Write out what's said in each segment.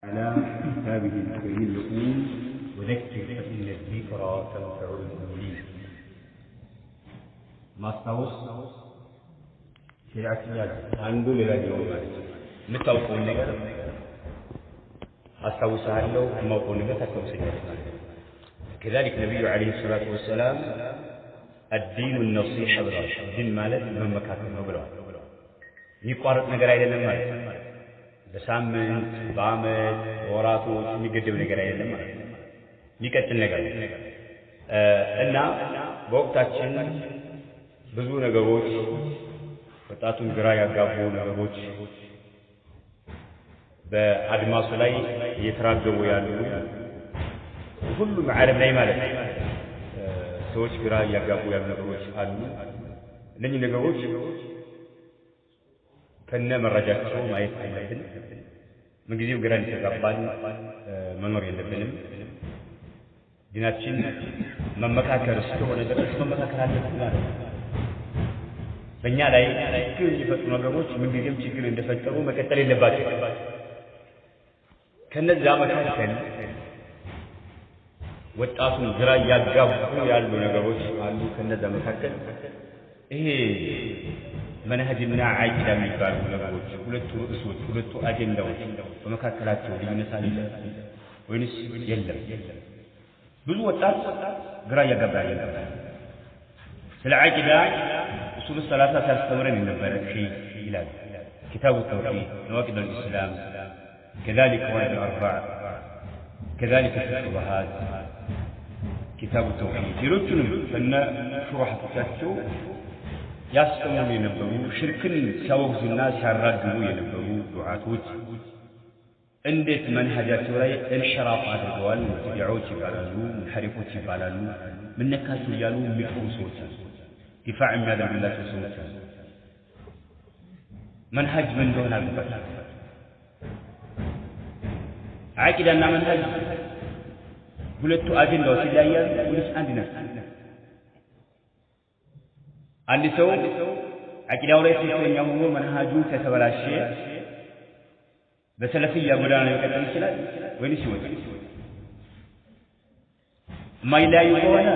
على كتابه الكريم يقول وذكر فإن الذكرى تنفع المؤمنين. ما استوص شريعة عنده لليوم متوقع النجار استوصها له موقع النجار تستوصها. كذلك النبي عليه الصلاة والسلام الدين النصيحة براش الدين مالت من مكاتب براش يقارب نجار إلى المال بسامن بعمل وراتو የሚገደብ ነገር አይደለም ማለት ነው የሚቀጥል ነገር እና በወቅታችን ብዙ ነገሮች ወጣቱን ግራ ያጋቡ ነገሮች በአድማሱ ላይ እየተራገቡ ያሉ ሁሉም ዓለም ላይ ማለት ነው ሰዎች ግራ ያጋቡ ያሉ ነገሮች አሉ እነዚህ ነገሮች ከነ መረጃቸው ማየት አለብን ምን ጊዜው ግራ ሊተጋባን መኖር የለብንም ዲናችን መመካከር ስለሆነ ድረስ መመካከር አለብን ማለት ነው በእኛ ላይ ችግር የሚፈጥሩ ነገሮች ምን ጊዜም ችግር እንደፈጠሩ መቀጠል የለባቸው ከነዛ መካከል ወጣቱን ግራ ያጋቡ ያሉ ነገሮች አሉ ከነዛ መካከል ይሄ منهجنا عاجلا የሚባሉ ነገሮች ሁለቱ ርዕሶች ሁለቱ አጀንዳዎች በመካከላቸው ልዩነት አለ ወይስ የለም ብዙ ወጣት ግራ ያጋባል ስለ አቂዳ ኡሱል ሰላሳ ሲያስተምረን ነበር ይላል كتاب التوحيد نواقض الإسلام كذلك قواعد الأربع كذلك الشبهات كتاب التوحيد يرجون فإن شروحاتቸው ያስተምሩ የነበሩ ሽርክን ሲያወግዙና ሲያራግቡ የነበሩ ዱዓቶች እንዴት መንሃጃቸው ላይ እንሽራፍ አድርገዋል ሙብተዲዖች ይባላሉ ሙሐሪፎች ይባላሉ ምን ነካቸው እያሉ የሚጥሩ ሰዎች ዲፋዕ የሚያደርጉላቸው ሰዎች መንሃጅ ምን እንደሆነ አልገባቸው አቂዳና መንሃጅ ሁለቱ አጀንዳዎች ይለያያሉ ወይስ አንድ ናቸው አንድ ሰው አቂዳው ላይ ትክክለኛ ሆኖ መንሃጁ ከተበላሸ በሰለፊያ ጎዳና መቀጠል ይችላል ወይስ ይወጣል ማይላዩ ከሆነ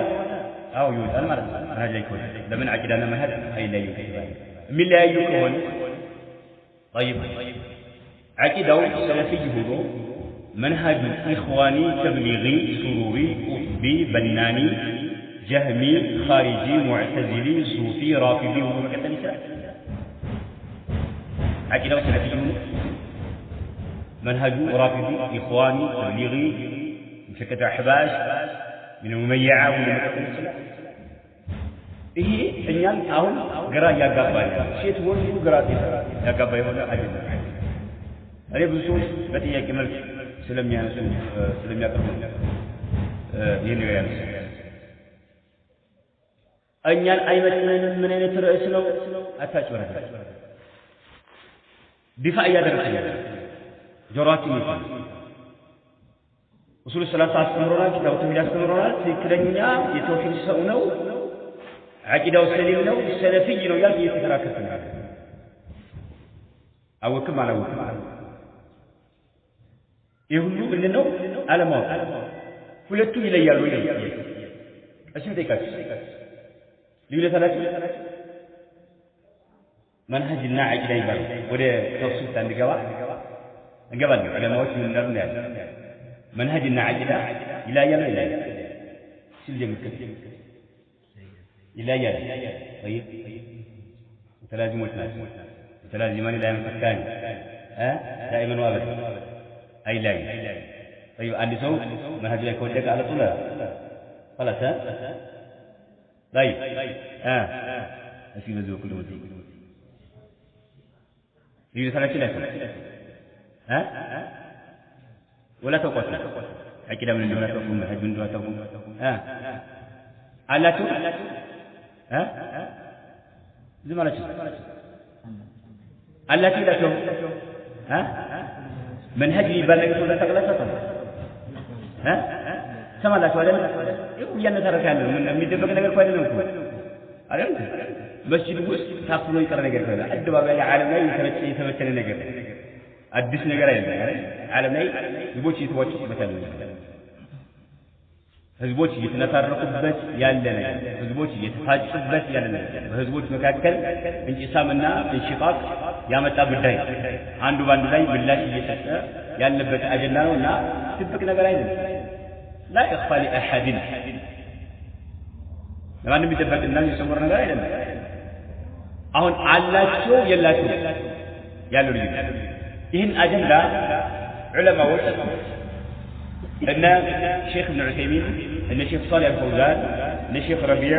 አው ይወጣል ማለት ነው መንሃጅ ላይ ከሆነ ለምን አቂዳና መንሃጅ አይላዩ ይችላል የሚላዩ ከሆነ طيب አቂዳው ሰለፊ ሆኖ መንሃጁ ኢኽዋኒ ተብሊጊ ሱሩሪ ቁጥቢ በናኒ جهمي خارجي معتزلي صوفي رافضي ومكتب سلف عقيدة سلفيون منهج رافضي إخواني تبليغي مشكة أحباش من المميعة ومكتب سلف إيه إنيان أهون قرأ يا قبائل شيء تقول شو قرأ يا قبائل ولا أجل أنا بسوس بتي يا كمال سلم يا سلم يا كمال ينقل يا نسل እኛን አይመጥነንም ምን አይነት ርዕስ ነው አታጭወረደ ዲፋዕ ያደረገ ጆሮአችን ይፈል ኡሱል ሰላሳ አስተምሮናል ኪታቡ ተውሂድ አስተምሮናል ትክክለኛ የተውሂድ ሰው ነው አቂዳው ሰሊም ነው ሰለፊይ ነው ያል እየተከራከረ ነው አወቅም አላወቅም ይሁሉ ምንድነው አለማወቅ ሁለቱ ይለያሉ ይለያሉ እሺ ተይካች ልዩነት አላችሁ መንሃጅና አቂዳ ይባላል ወደ ተፍሲር እንድገባ እንገባለን ዑለማዎች ምን እንዳሉ ያለ መንሃጅና አቂዳ ይለያያሉ ሲልጀምከት ይለያያሉ طيب متلازمات متلازمان لا ينفك الثاني دائما وابدا اي لا طيب عندي سو منهج لا يكون على طول خلاص طيب ايش يبدو كل ودي يجي ثلاث ولا توقف اكيد من دون توقف منهج من دون توقف علاتو زي ما لاتو علاتي لا تو منهج يبلغ ولا تغلطه سمعت ولا ያን ተረካለሁ ምን የሚደበቅ ነገር እኮ አይደለም እኮ አይደል መስጂድ ውስጥ ታፍኖ ይቀር ነገር ካለ አደባባይ ዓለም ላይ የተበተነ ነገር አዲስ ነገር አይደለም አይደል ዓለም ላይ ህዝቦች እየተዋጩበት ያለ ነገር ህዝቦች እየተነታረኩበት ያለ ነገር ህዝቦች እየተፋጩበት ያለ ነገር በህዝቦች መካከል እንጭሳምና እንሽቃቅ ያመጣ ጉዳይ አንዱ ባንዱ ላይ ምላሽ እየሰጠ ያለበት አጀንዳ ነውና ትብቅ ነገር አይደለም لا يخفى لأحد ለማንም ይደበቅና የሚሰወር ነገር አይደለም አሁን አላቸው የላቸው ያለው ልጅ ይህን አጀንዳ ዑለማዎች እነ ሼክ ኢብኑ ዑሰይሚን እነ ሼክ ሷሊህ አልፈውዛን እነ ሼክ ረቢዕ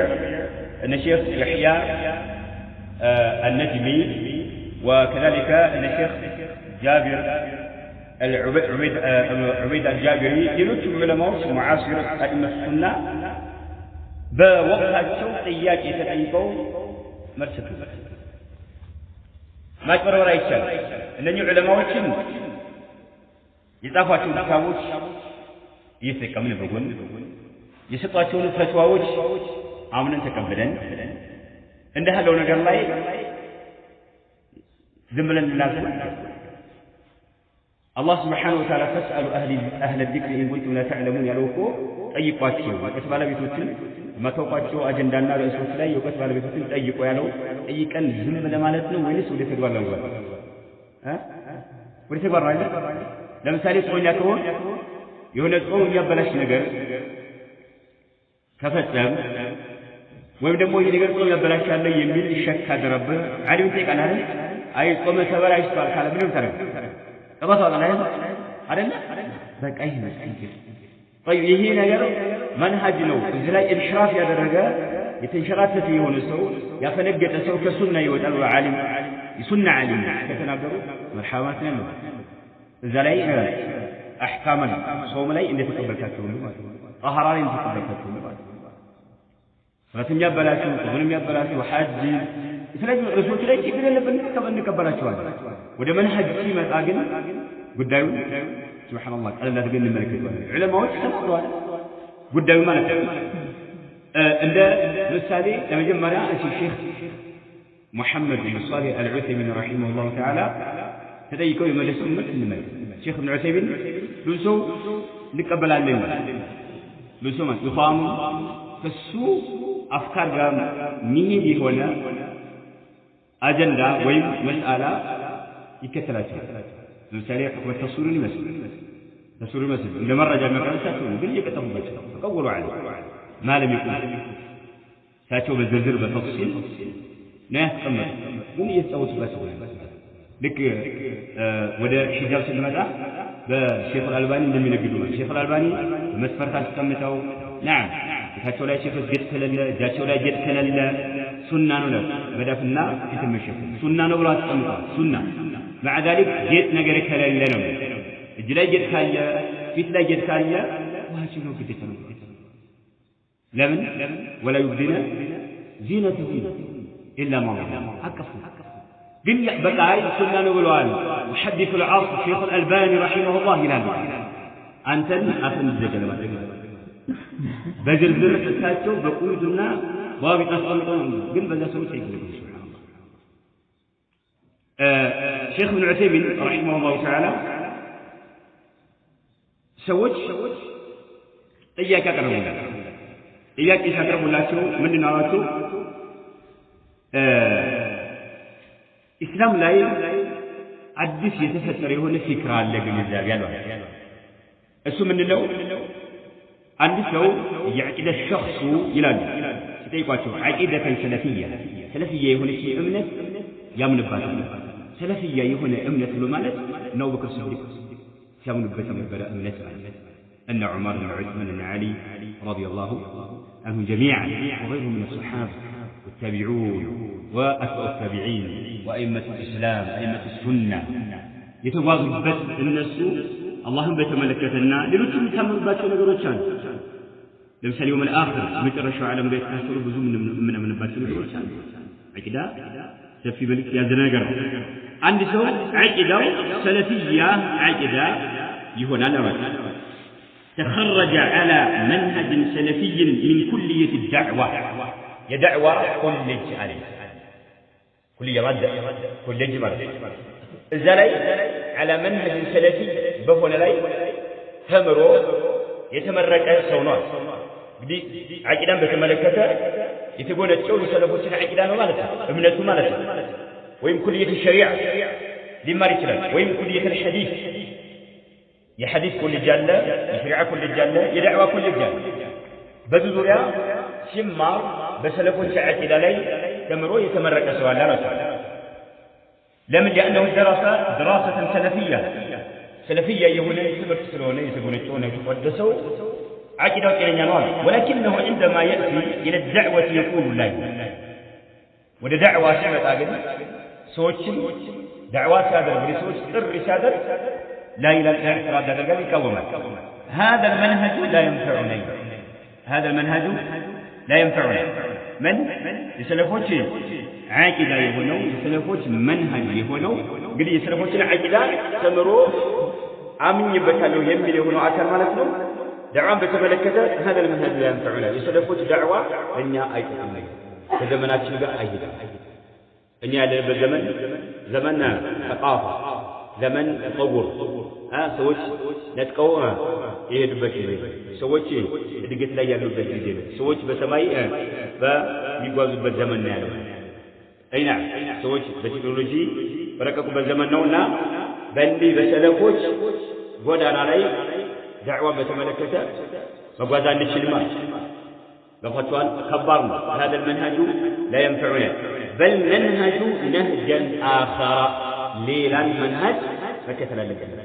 እነ ሼክ يحيى النجمي وكذلك እነ ሼክ ጃቢር عبيد الجابري ሌሎች ዑለማዎች معاصر أئمة السنة በወቅታቸው ጥያቄ ተጠይቀው መልስ ሰጥተዋል ማጭበርበር አይቻልም እነኚህ ዑለማዎችን የጻፏቸው ክታቦች እየተጠቀምን በጎን የሰጧቸውን ፈትዋዎች አምነን ተቀብለን እንደሃለው ነገር ላይ ዝም ብለን እናልፍ الله سبحانه وتعالى فاسألوا أهل الذكر إن كنتم لا تعلمون يلوكو ጠይቋቸው ወቀት ባለቤቶችን መተውቋቸው አጀንዳና ርዕሶች ላይ ወቀት ባለቤቶችን ጠይቁ ያለው ጠይቀን ዝም ለማለት ነው ወይስ ወደ ተግባር ነው ወደ ተግባር ነው አይደል ለምሳሌ ጾኛ ከሆነ የሆነ ጾም የሚያበላሽ ነገር ከፈጸም ወይም ደግሞ ይሄ ነገር ጾም ያበላሻል የሚል ሸክ አደረብህ አሊም ጠይቀናል አይ ጾም ተበላሽቷል ካለ ምንም ታረግ ተባታው አይደል በቃ ይሄ ነው طيب ይሄ ነገር መንሃጅ ነው እዚህ ላይ ኢንሽራፍ ያደረገ የተንሸራተተ የሆነ ሰው ያፈነገጠ ሰው ከሱና ይወጣል ወዓሊም ሱና ዓሊም ከተናገሩ መርሐማት ነው እዛ ላይ አህካም ጾም ላይ እንደተቀበልካቸው ነው ማለት ነው ጣሃራ ላይ እንደተቀበልካቸው ነው ማለት ነው ስለዚህ ያበላሹ ጾም ያበላሹ ሐጅ ስለዚህ ርዕሶች ላይ ችግር የለብንም እንቀበላቸዋለን ወደ መንሃጅ ሲመጣ ግን ጉዳዩ سبحان الله قال لا تبين الملكة علماء تسمعوا قدام ما نتكلم عند مثالي لما جمعنا الشيخ محمد بن صالح العثيمين رحمه الله تعالى هذا يكون مجلس أمة الملك الشيخ ابن عثيمين لسو نقبل علينا لسو ما يقام فسو أفكار مين هنا أجندة وين مسألة يكتلاتها لمثالي حكم التصوير المسجد تصوير المسجد لما رجع مكان ساتون قل يكتبوا بجد فقولوا عليه ما لم يكن ساتوا بالزرزر بالتفصيل ناس قمت قل يتسوت بس لك وده حجاب سلمته بالشيخ الألباني لم ينقلوا الشيخ الألباني مسفرتها سكمته نعم ساتوا لا شيخ جد كلا جاتوا لا جد كلا سنة ولا بدأ في النار يتمشى سنة ولا سكمته سنة مع ذلك جيت نجر كلا لنا الجلاء جيت كلا فيت لا جيت كلا وهاشينه كتير لمن ولا يبدينا زينته إلا ما أكفوا قل بقى سنة نقولوان محدث العصر شيخ الألباني رحمه الله إلى أنت أفن الزجل بزرزر ساتو بقولنا بابي تصلون قل بزا سوي شيء شيخ ابن عثيمين رحمه الله تعالى سوت إياك أقربوا إياك إيش أقربوا الله شو من ناراتو إسلام لا عدس يتفتر يهون فكرة لكن الزاوية السو من اللو عندس لو يعقد الشخص يلان ستيقاتو عقيدة سلفية يهون شيء أمنة يامن باتنا سلفية يهون أمنة بمالت نو بكر الصديق يامن باتنا بلا أمنة أن عمر بن عثمان بن علي رضي الله عنهم جميعا وغيرهم من الصحابة والتابعون وأتباع التابعين وأئمة الإسلام أئمة السنة يتواظب بس الناس اللهم بيتملكتنا لنتم تمر باتنا نقولتان لمثل اليوم الآخر مترشوا على مبيت كاسر بزوم من باتنا نقولتان عقيدة سفي ملك يا زناقر عندي سو عقيدة سلفية عقيدة يهون على رأس تخرج على منهج سلفي من كلية الدعوة يا دعوة كلية عليه كلية رد كلية مرد الزلي على منهج سلفي በሆነ ላይ ተምሮ የተመረቀ ሰው ነው እንግዲህ አቂዳን በተመለከተ የተጎነጨው የሰለፎችን አቂዳ ነው ማለት ነው እምነቱ ማለት ነው ወይም ኩልየት ሸሪዓ ሊማር ይችላል ወይም ኩልየት ሐዲስ የሐዲስ ኩልጅ አለ የሸሪዓ ኩልጅ አለ የዳዕዋ ኩልጅ አለ በዙሪያ ሲማር በሰለፎች አቂዳ ላይ ተምሮ የተመረቀ ሰው አለ ማለት ነው ለምን لانه دراسه سلفيه የሆነ ትምህርት ስለሆነ የተጎነጨው ነው የተቀደሰው عقيدة كلنا نوع ولكنه عندما يأتي إلى الدعوة يقول لا وده دعوة سمت أجد سوتش دعوات هذا الرسول الرسالة لا إلى الاعتراض هذا قال يكومه هذا المنهج لا ينفعنا هذا المنهج لا ينفعنا من يسلفوش عقيدة يهونو يسلفوش منهج يهونو قل يسلفوش عقيدة تمرو آمن يبتلو يملي يهونو أكثر مالتنا دعوة بتملكته هذا المنهج لا ينفعنا يسلفوش دعوة إني أيتكم كزمنات شنو أيدا إني على زمننا ثقافة زمن تطور سويش نتقوى يهدبك سويش دقت لا يلوبك زين سويش بسماي فيجوز بالزمن أي نعم سويش بالتكنولوجي برككم بالزمن نونا بندي بسلفوش قدرنا عليه دعوة بتملكته مقادان للشلمات بفتوان كبرنا هذا المنهج لا ينفعنا بل منهج نهجا آخر ليلا منهج بكثل لبنا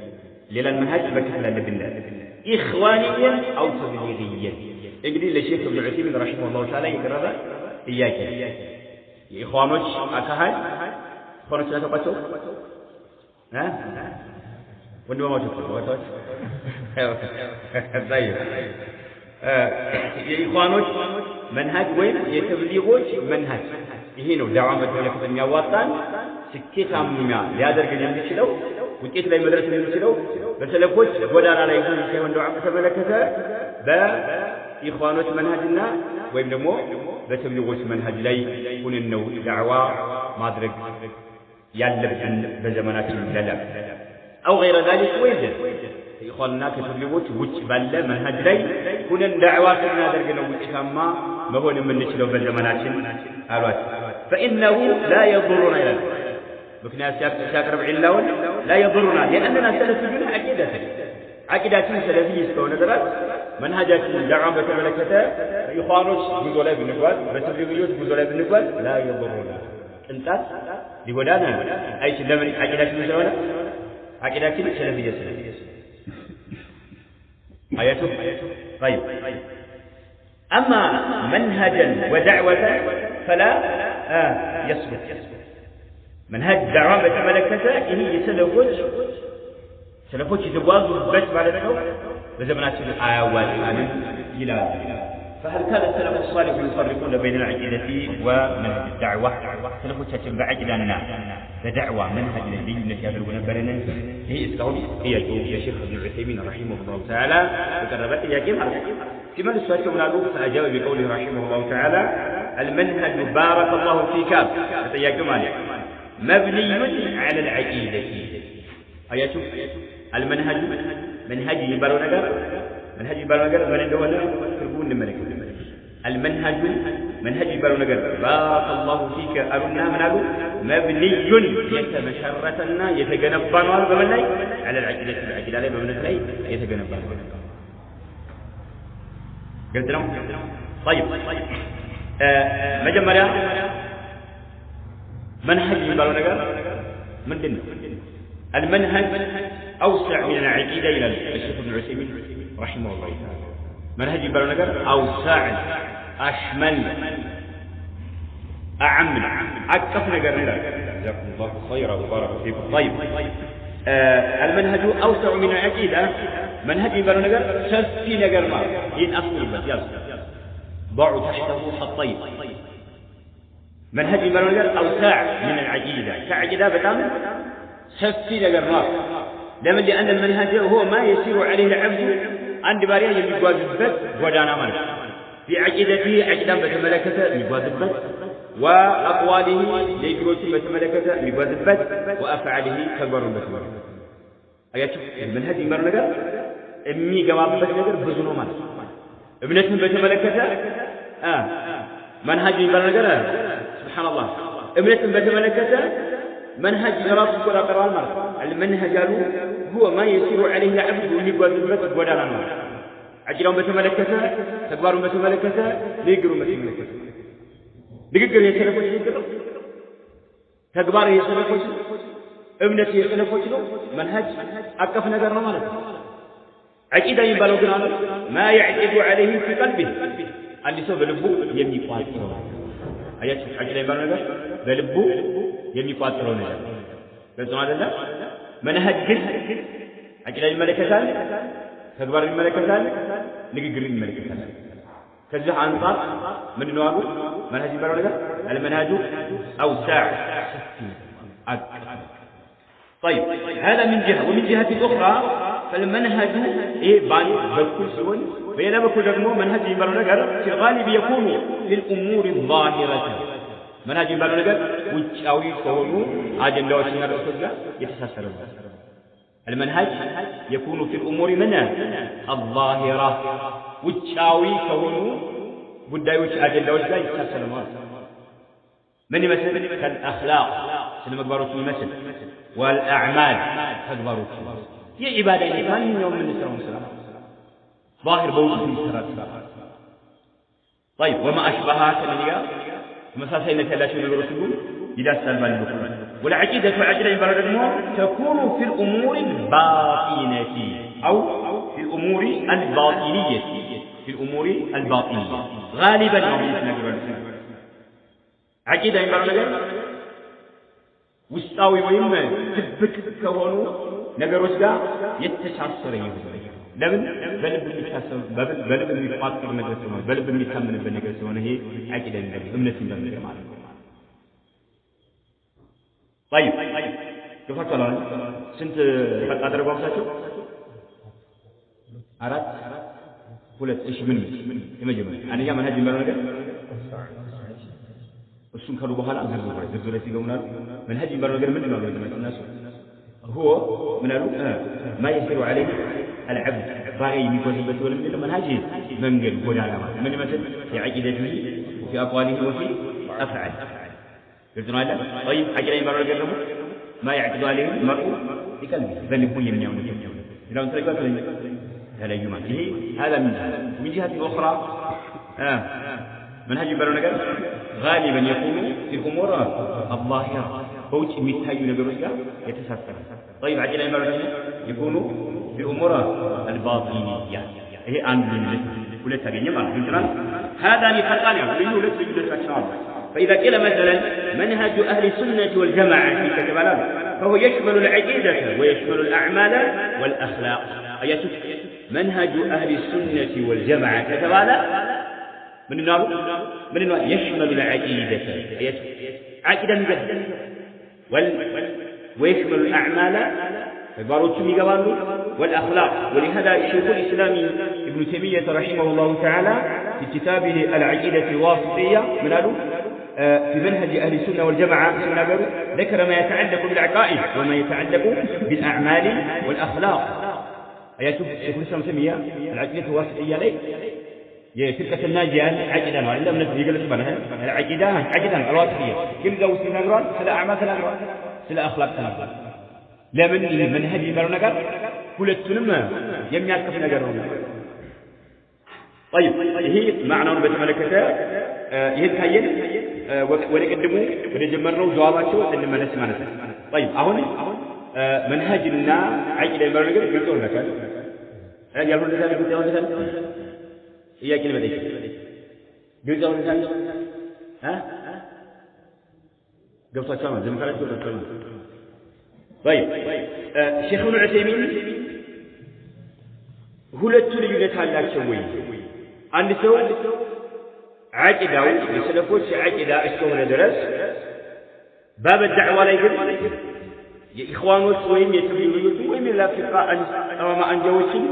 ليلا منهج بكثل لبنا إخوانيا أو تبليغيا اقري لشيخ ابن عثيمين رحمه الله تعالى يقرأ إياك إخوانوش أكهل إخوانوش لا تقصوا ها وندوا ما تقصوا طيب የኢኽዋኖች መንሃጅ ወይም የተብሊጎች መንሃጅ ይሄ ነው ዳዕዋ በተመለከተ የሚያዋጣን ስኬታማ ሊያደርገን የሚችለው ውጤት ላይ መድረስ የሚችለው በሰለፎች ጎዳና ላይ ሆኖ ሳይሆን ዳዕዋ በተመለከተ በኢኽዋኖች መንሃጅና ወይም ደግሞ በተብሊጎች መንሃጅ ላይ ሆነን ነው ዳዕዋ ማድረግ ያለብን በዘመናችን ይላል أو غير ذلك وين إخواننا كتبليغوت وجه بالله منهج لي كنا دعوة كنا درجنا وجهما ما هو من نشلو بالزماناتين الوقت فإنه لا يضرنا إلى بكنا شاكر بعلاون لا يضرنا لأننا سلفيون عقيدة سلفية كون درات منهجات دعوة بتملكتها إخوانوس بزولا بالنقوال بتبليغيوت بزولا بالنقوال لا يضرنا أنت لودانا أي شيء لمن عقيدة سلفية عقيدة سلفية آياته طيب أما منهجا ودعوة فلا يصبر منهج دعوة بتملكته هي سلفوش تواظب بس بعد ذلك بزمنات الآيات إلى فهل كان السلف الصالح يفرقون بين العقيدة ومنهج الدعوة سلفوش تتبع عقيدنا كدعوة منهج الذي نشابه ونبرنا هي إسلام هي يا شيخ ابن عثيمين رحمه الله تعالى وقربت يا كم كما السؤال من أبوه فأجاب بقوله رحمه الله تعالى المنهج بارك الله فيك يا كمال مبني على العقيدة آياته المنهج منهج يبرونجر منهج يبرونجر من الدولة تربون الملك المنهج منهج يبرونجر بارك الله فيك أرنا منالو مبني يتمشرتنا يتجنبنا بمنهج على العقيدة عليه بمنهج يتجنبنا قلت لهم طيب مجمرة منهج يبرونجر من دين المنهج أوسع من العقيدة إلى الشيخ ابن عثيمين رحمه الله تعالى منهج يبرونجر أوسع أشمل أعم أكثر نجرنا جزاكم الله خيرا وبارك فيكم طيب المنهج أوسع من العقيدة منهج يبرونجر سفي نجرنا إن أصل بس ضعوا تحته خطين منهج يبرونجر أوسع من العقيدة كعقيدة بدم سفي نجرنا لأن المنهج هو ما يسير عليه العبد عند باريه يجوازبت ودانا مالك في عقيدته عقيدة بتملكته يجوازبت وأقواله ليجوز بتملكته يجوازبت وأفعاله كبر بتملكته አያችሁ መንሀጅ የሚባለው ነገር የሚገባበት ነገር ብዙ ነው ማለት ነው። እምነትን በተመለከተ መንሀጅ የሚባለው ነገር ሱብሃንአላህ እምነትን በተመለከተ መንሀጅ ራሱ ይቆጣጠረዋል ማለት ነው። المنهج هو ما يسير عليه العبد የሚጓዝበት ጎዳና ነው። አቂዳውን በተመለከተ ተግባሩን በተመለከተ ንግግሩን በተመለከተ ንግግር የሰለፎች ንግግር ተግባር የሰለፎች እምነት የሰለፎች ነው። መንሀጅ አቀፍ ነገር ነው ማለት ነው። አቂዳ የሚባለው ግን አለ ما يعقد عليه في قلبه አንድ ሰው በልቡ የሚቋጥረው አያችሁ አቂዳ የሚባለው ነገር በልቡ የሚቋጥረው ነገር በዛ አይደለ መንሀጅ ግን አቂዳ ይመለከታል ተግባር ይመለከታል ንግግር ይመለከታል ከዚህ አንፃር ምንድነው አሉ መንሀጅ የሚባለው ነገር المنهج أوسع طيب هذا من جهة ومن جهة أخرى فالمنهج بان بكل سون بين بكل دغمو منهج የሚባለው ነገር في الغالب يكون للأمور الظاهرة منهج የሚባለው ነገር ውጫዊ ከሆኑ አጀንዳዎችና ርዕሶች ጋር የተሳሰረ ነው المنهج يكون في الأمور منها الظاهرة ውጫዊ ከሆኑ ጉዳዮች አጀንዳዎች ጋር የተሳሰረ ነው من يمثل كالأخلاق ስለመግባሮች ይመስል والأعمال ተግባሮች ይህ ኢባዳ ማንኛውም የምንሰራው ስራ ظاهر በውስጥ የሚሰራ ስራ طيب وما أشبهها ከነዚያ ተመሳሳይነት ያላቸው ነገሮች ሁሉ ይዳሳል ማለት ነው والعقيدة عقيدة ይባላል ደግሞ تكون في الأمور الباطنة أو في الأمور الباطنية في الأمور الباطنية غالبا ما يتنقل عقيدة የሚባለው ነገር ውስጣዊ ወይም ትብቅ ከሆኑ ነገሮች ጋር የተሳሰረ ይሆናል ለምን በልብ የሚታሰብ በልብ የሚቋጠር ነገር ስለሆነ በልብ የሚታመንበት ነገር ስለሆነ ይሄ አቂዳ ነው እምነት እንደምንለው ማለት ነው طيب ገፋታላ ስንት ፈቃ አደረጓቸው አራት ሁለት እሺ ምን የመጀመሪያ አንደኛ መንሀጅ የሚባለው ነገር እሱን ካሉ በኋላ ዝርዝር ላይ ሲገቡናል መንሀጅ የሚባለው ነገር ምንድን ነው ለማለት هو من ما يسير عليه العبد باقي የሚጓዝበት ወለም የለም መንሀጅ መንገድ ጎዳና ማለት ምን ይመስል የዐቂደቱ في أقواله وفي أفعاله قلتنا هذا طيب عقيدة የሚባለው ነገር ደግሞ ما يعقد عليه المرء بقلبه በልቡ የሚያምነው ይላል ተረጋጋ ተለዩ ማለት ይሄ هذا من جهة أخرى منهج የሚባለው ነገር غالبا يكون في الأمور الظاهرة በውጭ የሚታዩ ነገሮች ጋር የተሳሰረ طيب عقيدة የሚባለው ደግሞ يكون في الأمور الباطنية ይሄ አንዱ ልጅ ሁለት ታገኘ ማለት ነው هذا فرقان يعني ሁለት ልጆች ናቸው فإذا قيل مثلا منهج أهل السنة والجماعة في كتبنا فهو يشمل العقيدة ويشمل الأعمال والأخلاق أياتك منهج أهل السنة والجماعة كتبنا من النار يشمل العقيدة عقيدة مجدد ويشمل الأعمال والأخلاق ولهذا شيخ الإسلام ابن تيمية رحمه الله تعالى في كتابه العقيدة الواسطية من في منهج أهل السنة والجماعة ذكر ما يتعلق بالعقائد وما يتعلق بالأعمال والأخلاق أياتك شيخ الإسلام تيمية العقيدة الواسطية لي فرقة الناجية عقيدة وإلا من يقول سبحانه العقيدة الواسطية كم ذو سنقران سلا أعمال سنقران سلا أخلاق سنقران ለምን መንሀጅ የሚባለው ነገር ሁለቱንም የሚያከፍ ነገር ነው طيب ይሄ ማዕናውን በተመለከተ ይሄን ካየን ወደ ቀድሞ ወደ ጀመርነው ጀዋባቸው እንመለስ ማለት ነው طيب አሁን መንሀጅና አቂዳ የሚባለው ነገር ግልጽ ሆነካል ያልሆነ ነገር ግልጽ ሆነካል ጥያቄ ልበልሽ ግልጽ ሆነካል ገብቷችኋል ማለት ዘምካላችሁ ገብቷችኋል طيب شيخنا العثيمين ሁለቱ ልዩነት አላቸው ወይ አንድ ሰው አቂዳው የሰለፎች አቂዳ እስከሆነ ድረስ ባብ الدعوة ላይ ግን የኢኽዋኖች ወይም የተብሊጎች ወይም ለፍቃ አንጃዎችን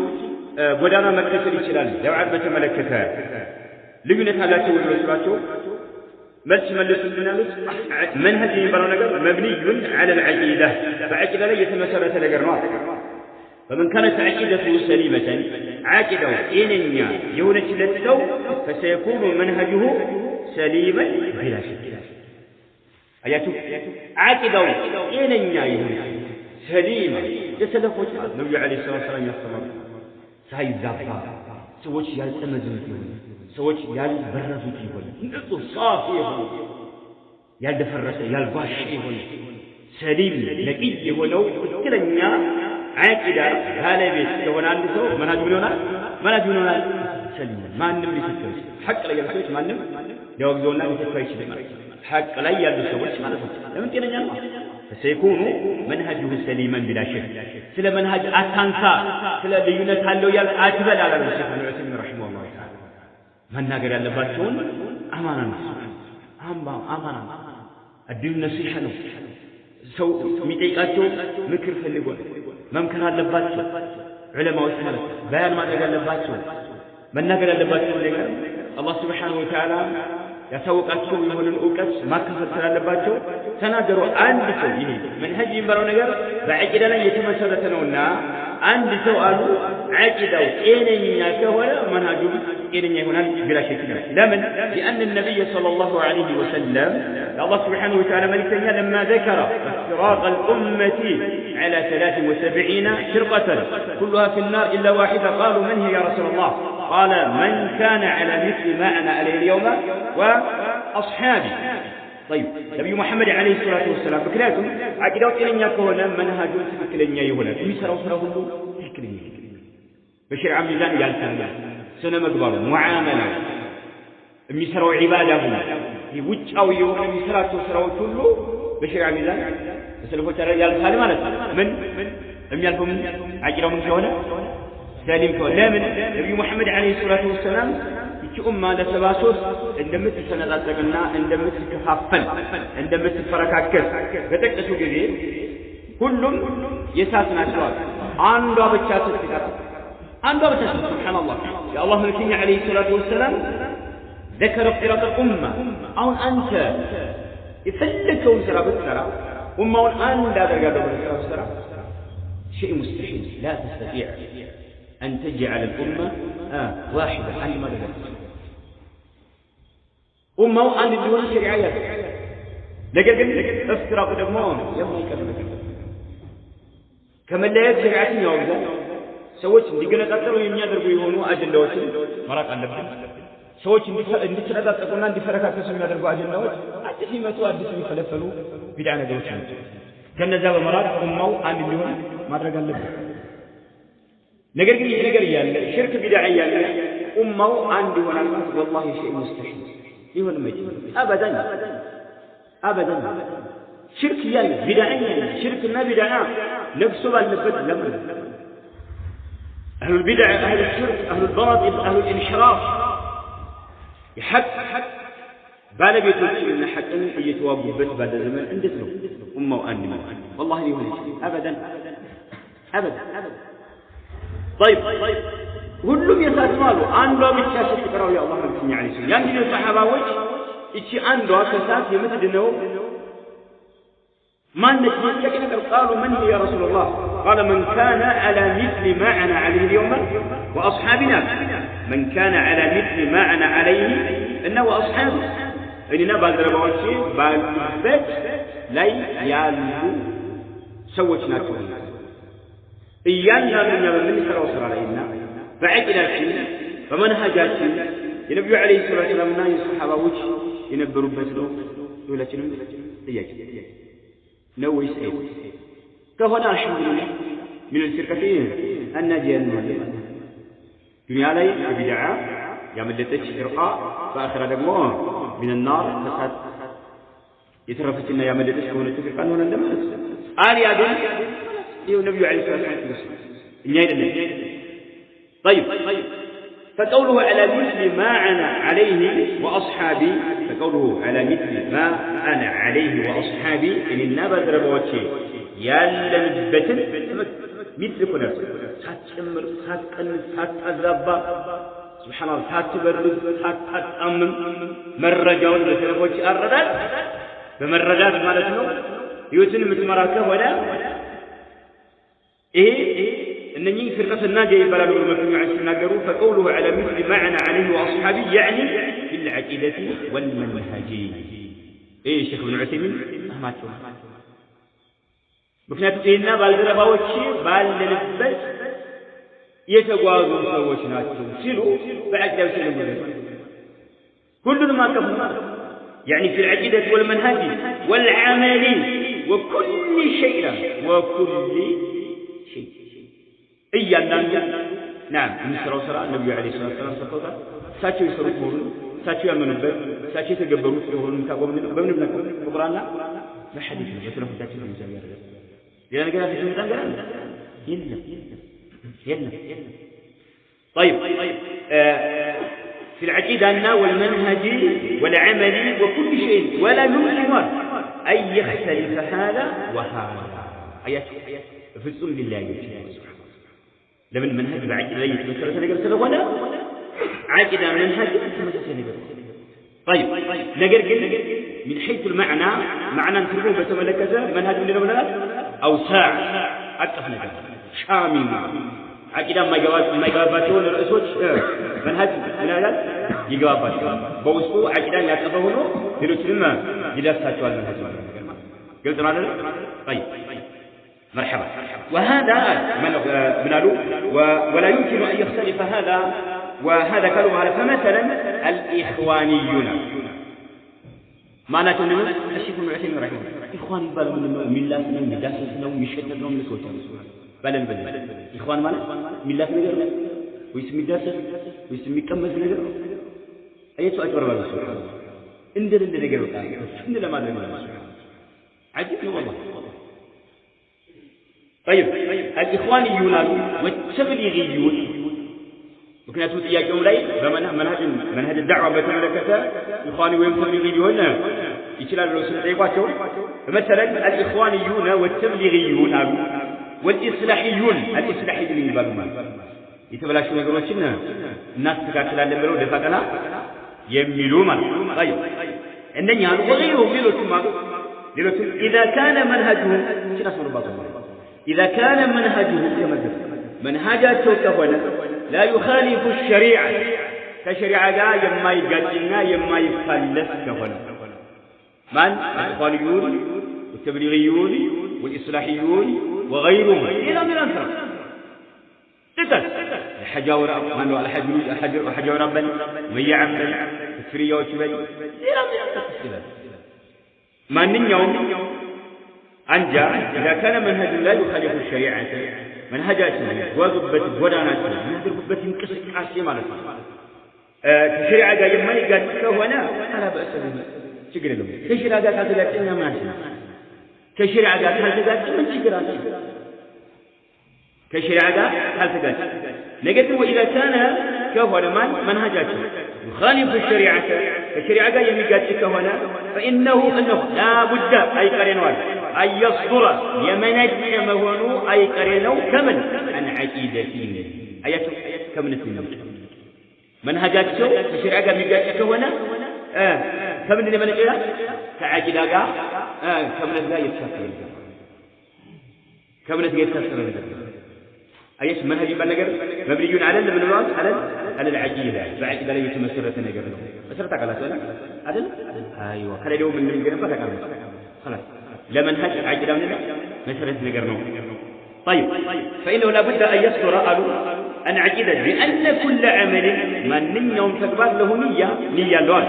ጎዳና መከተል ይችላል ዳዕዋት በተመለከተ ልዩነት አላቸው ወይ መስሏቸው መልስ መልሱልናለች መንሀጅ የሚባለው ነገር መብኒዩን على العقيدة በዐቂዳ ላይ የተመሰረተ ነገር ነው فمن كانت عقيدته سليمة عاقده إننيا يونش لتسو فسيكون منهجه سليما بلا شك آياته عاقده إننيا يونش سليما يسلف وجه النبي عليه الصلاة والسلام يستمر ساي زابا سوتش يالتمزن سوتش يالبرزو يقول نقص صافي يقول يالدفرس يالباش يقول سليم نقي يقولوا كلنا عاقده هذا بيت تكون عند سو منهج منونا سليم ما نم بيسكر حق لا يلسوች ማንም ያወግዘውና ሊተካ ይችላል حق ላይ ያሉ ሰዎች ማለት ነው ለምን ጤነኛ ነው فسيكون منهجه سليما بلا شك ስለ መንሃጅ አታንሳ ስለ ልዩነት አለው ያል አትበል አለ ሼክ ኢብኑ ረሂመሁ الله تعالى መናገር ያለባቸውን አማና ነው አማና አዲኑ ነሲሐ ነው ሰው የሚጠይቃቸው ምክር ፈልጎ መምከር አለባቸው ዑለማዎች ማለት በያን ማድረግ አለባቸው መናገር ያለባቸው ነገር አላህ Subhanahu Wa Ta'ala ያሳወቃቸው የሆነን ዕውቀት ማከፈል ስላለባቸው ተናገሩ አንድ ሰው ይሄ መንሀጅ የሚባለው ነገር በዐቂዳ ላይ የተመሰረተ ነውና አንድ ሰው አሉ ዐቂዳው ጤነኛ ከሆነ መንሀጁ ጤነኛ ይሆናል ብላ ሸክ ነው ለምን لأن النبي صلى الله عليه وسلم الله سبحانه وتعالى ملكنا لما ذكر افتراق الأمة على 73 فرقة كلها في النار إلا واحدة قالوا من هي يا رسول الله قال من كان على مثل ما أنا عليه اليوم وأصحابي طيب نبي محمد عليه الصلاة والسلام فكراتهم عقيدة كلنيا كهونا منهج كلنيا يهونا يسروا سرهم كلنيا بشرع ميزان يالتنا سنة مقبل معاملة يسروا عبادهم يوجعوا يوم يسروا سروا كله بشرع ميزان يسلفوا ترى يالتنا من لم يلفوا عقيدة من كهونا سالم كون لا من نبي محمد عليه الصلاة والسلام يجي أمة لسباسوس عندما تسنداتنا عندما تكفافل عندما تفركاكس بتكتسو جديد كلهم يساسنا سواء عنده بتشاسس كتاب عنده بتشاسس سبحان الله يا الله ملكني عليه الصلاة والسلام ذكر افتراق الأمة أو أنت يفلك وسرى بالسرى أمة والآن لا ترقى بالسرى شيء مستحيل لا تستطيع أن تجعل الأمة واحدة عن ما ذكرت أمة وأن الدول الشرعية لكن افتراق الأمون يوم يكلمك كما لا يجب عن يوم سويت دقنا قتلوا يوم يضربوا يهونوا أجندوات مراك عن لبن سويت إن تسرد تقولنا عندي فرقات كسم يضربوا أجندوات حتى فيما تؤدي يخلفلوا بدعنا دوتين كان ذا مراك أمة وأن الدول مراك عن لبن ነገር ግን ይሄ ነገር ያለ ሽርክ ቢድዓ ያለ ኡማው አንድ ይሆናል والله شيء مستحيل ይሁን መቼ አበደን ሽርክ ያለ ቢድዓ ያለ ሽርክና ቢድዓ ነፍሱ ባለበት ለምን اهل البدع اهل الشرك اهل الباطل اهل الانحراف يحق ባለቤቶችና ሐቅን እየተዋጉበት ባለ ዘመን እንዴት ነው ኡማው አንድ ነው والله ይሁን አበደን طيب ሁሉም የሳትማሉ አንዷ ብቻ ስትቀራው ያ አላህ መልክኛ አለይሂ ሰላም ያን ጊዜ ሰሃባዎች እቺ አንዷ ከሳት የምትድነው ማንነት ይተከነቀር قالوا من يا رسول الله قال من كان على مثل ما انا عليه اليوم واصحابنا من كان على مثل ما انا عليه انه واصحابه اننا ባልደረባዎች ባልበት ላይ ያሉ ሰዎች ናቸው እያንዳንዱኛ በምንሰራው ስራ ላይና በዐቂዳችን በመንሃጃችን የነብዩ አለይሂ ሰላቱ ወሰላምና የሱሐባዎች የነበሩበት ነው ሁላችንም ጥያቄ ነው ወይስ ከሆነ አልሐምዱሊላህ ምን الفرقتين الناجية ዱንያ ላይ በቢድዓ ያመለጠች ፍርቃ በአኺራ ደግሞ من النار ከሳት የተረፈችና ያመለጠች ከሆነ ፍርቃ ነው እንደማለት አልያ ግን يو النبي عليه الصلاة والسلام طيب فقوله على مثل ما أنا عليه وأصحابي فقوله على مثل ما أنا عليه وأصحابي إن النبى ضربوتشي يالله بتن مثل كنا ساتمر ساتقن ساتذبا سبحان الله ساتبرد ساتأمم مرجعون لتلفوتشي الرداد بمرجعات مالتنا يوتن متمراكه ولا إيه إن إنني فرقة الناجية بلاد المجموعة الناجرو فقوله على مثل ما أنا عليه وأصحابي يعني في العقيدة والمنهجين إيه شيخ ابن عثيمين ما تقول مكنياتو إينا بالدرباوتشي باللبس يتغواظون سووች ናቸው ሲሉ በአቂዳው ሲሉ كل ما كفنا يعني في العقيدة والمنهج والعمل وكل شيء إيانا نعم نسرع سرع النبي عليه الصلاة والسلام سقطا ساتشو يسرق مورن ساتشو يمنبر ساتشو يتقبلوا يقولون كابوم بمن ابنكم القرآن ما حديث يتلف تاتشو المزايا لأن قال في الميزان قال يلا طيب في العقيدة والمنهج والعمل وكل شيء ولا يمكن أن يختلف هذا وهذا آيات في السنة لله سبحانه لمن منهج العقيدة يتمثل سنقر سنونا عقيدة منهج طيب نقر من حيث المعنى معنى نفرقه بتملكة منهج من الأولاد أو ساعة أكثر نقر شامل عقيدة ما يجواباتون الرئيسوች منهج من هذا يجواباتون بوسطو عقيدة يعتبرونه ሌሎችንም ይደርሳቸዋል መንهج قلت معنا طيب مرحبا وهذا من قالوا ولا يمكن أن يختلف هذا وهذا كلام على فمثلا الإخوانيون معناته من الشيخ ابن عثيمين رحمه الله إخوان يبالوا من الله من داسسنا ومشتتنا من سوتنا بلن إخوان مالك ملات نجر ويسمي داسس ويسمي كمس نجر أيتو أجبر بالله سبحانه اندل نجر إن لما ذا عجبني والله طيب الإخوانيون والتبليغيون ممكن أتوت إياك يوم ليل منهج الدعوة بتملكته إخواني ويمتبليغيون يتلال الرسول طيباته مثلا الإخوانيون والتبليغيون والإصلاحيون يبالون يتبلاشوا ነገሮችን እናስተካክላለን ብለው ደፋቀና የሚሉ ማለት طيب እነኛ ወገይሩም ሌሎችም إذا كان منهجهم إذا كان منهجهم منهجاቸው ከሆነ لا يخالف الشريعة كشريعة ጋር የማይጋጭና የማይፋለስ ከሆነ ማን الإخوانيون والتبليغيون والإصلاحيون وغيرهم إلى من أنثر تتل الحجاور ربنا من يعمل الفرية وشبه إلى من أنثر من يوم أنجا إذا كان منهج لا يخالف الشريعة منهجاتنا وضبت وداناتنا وضبت انقصد عاصي مالتنا الشريعة قال ما يقال كهونا أنا بأس به شكرا لهم كشريعة قال هذا إنها ماشي كشريعة قال هذا من شكرا كشريعة هل تقال نقول وإذا كان كهونا منهجاته يخالف الشريعة الشريعة قال يميقات كهونا فإنه لا بد أي قرينوان أن يصدر يمنج يمهونو أي قرينو كمن عن عقيدتين آياته كمن السنة منهجاته الشريعة قال يميقات كهونا كمن لمن إلا كعقيدة كمن لا يتشكر كمن يتشكر أيش منهج بالنجر مبني على من الراس على العقيدة بعقيدة لا يتمسرة نجر مسرة على سؤالك عدل أيوة خلي اليوم من الجنب خلاص لا منهج عقيدة من مسرة نجر طيب فإنه لابد أن يصدر أن عقيدة لأن كل عمل من يوم تقبل له نية لون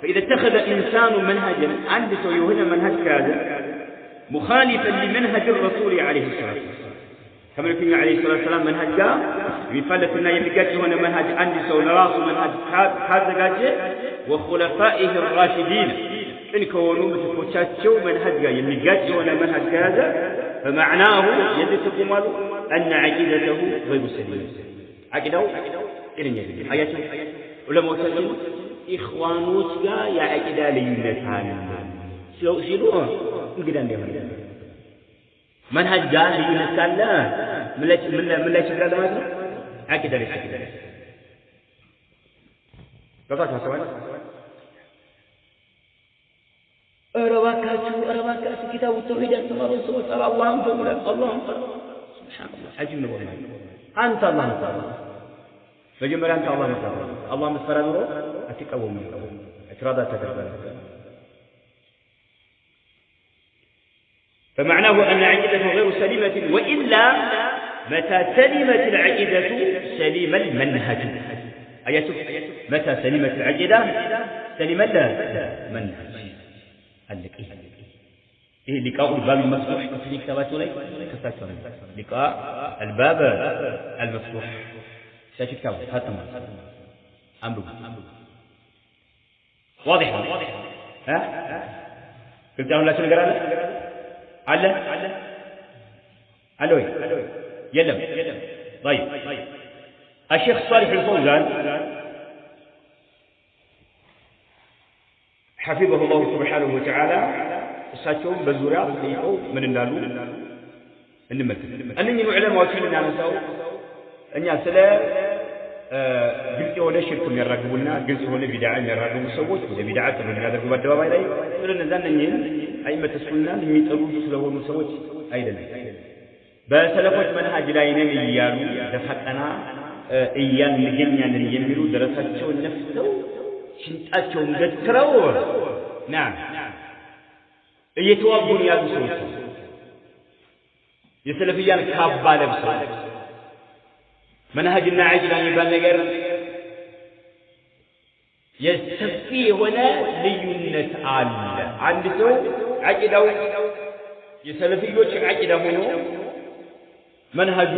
فإذا اتخذ إنسان منهجا عند سويه منهج كذا مخالفا لمنهج الرسول عليه الصلاة والسلام كما يقول عليه الصلاة والسلام منهج جاء يفلت لنا يبقى هنا منهج عندي سوى نراس منهج هذا جاء وخلفائه الراشدين إن كونوا متفوتشاتشوا منهج جاء يبقى هنا منهج هذا فمعناه يدتكم أن عقيدته غير سليمة عقيدته إلى يجب آياته ولما تسلم إخوانوت جاء يا عقيدة لينتان شلوه نقدر نعمل منهج قال لي نسأله من لا شكل هذا مثلا عقيدة ليش عقيدة قطعت سؤال أرواكاتو كتاب التوحيد تمر الصوت على الله أنفق الله عجيب ነው አንተ አላህ መጣው መጀመሪያ አንተ አላህ መጣው አላህ መስፈራ ኑሮ አትቀወሙ اعتراض تكرر فمعناه أن عقيدته غير سليمة وإلا متى سلمت العقيدة سليم المنهج أياتك متى سلمت العقيدة سلم المنهج قالك إيه لقاء الباب المفتوح في كتاباته لي كتاباته لقاء الباب المفتوح شاشة كتابه هاتم أمره واضح ها قلت له لا تنقر على علوي يلم طيب الشيخ صالح الفوزان حفظه الله سبحانه وتعالى እሳቸውም በዙሪያ ጠይቀው ምን እንዳሉ እንመልከት እነኚህ ዑለማዎችን እናነሳው እኛ ስለ ግልጽ የሆነ ሽርክ የሚያራግቡና ግልጽ የሆነ ቢድዓ የሚያራግቡ ሰዎች ወደ ቢድዓ ተመልካደርጉ በአደባባይ ላይ ስለነዛ እነኚህን አይመተ ሱናን የሚጠሩ ስለሆኑ ሰዎች አይደለም በሰለፎች መንሃጅ ላይ ነን እያሉ ደፋቀና እያን እንገኛለን የሚሉ ደረሳቸውን ነፍተው ሽንጣቸውን ገትረው ናም እየተዋጉን ያሉ ሰዎች የሰለፊያን ካባ ለብሰው መንሃጅና አቂዳ የሚባል ነገር የሰፊ የሆነ ልዩነት አለ አንድ ሰው አቂዳው የሰለፊዮች አቂዳ ሆኖ መንሃጁ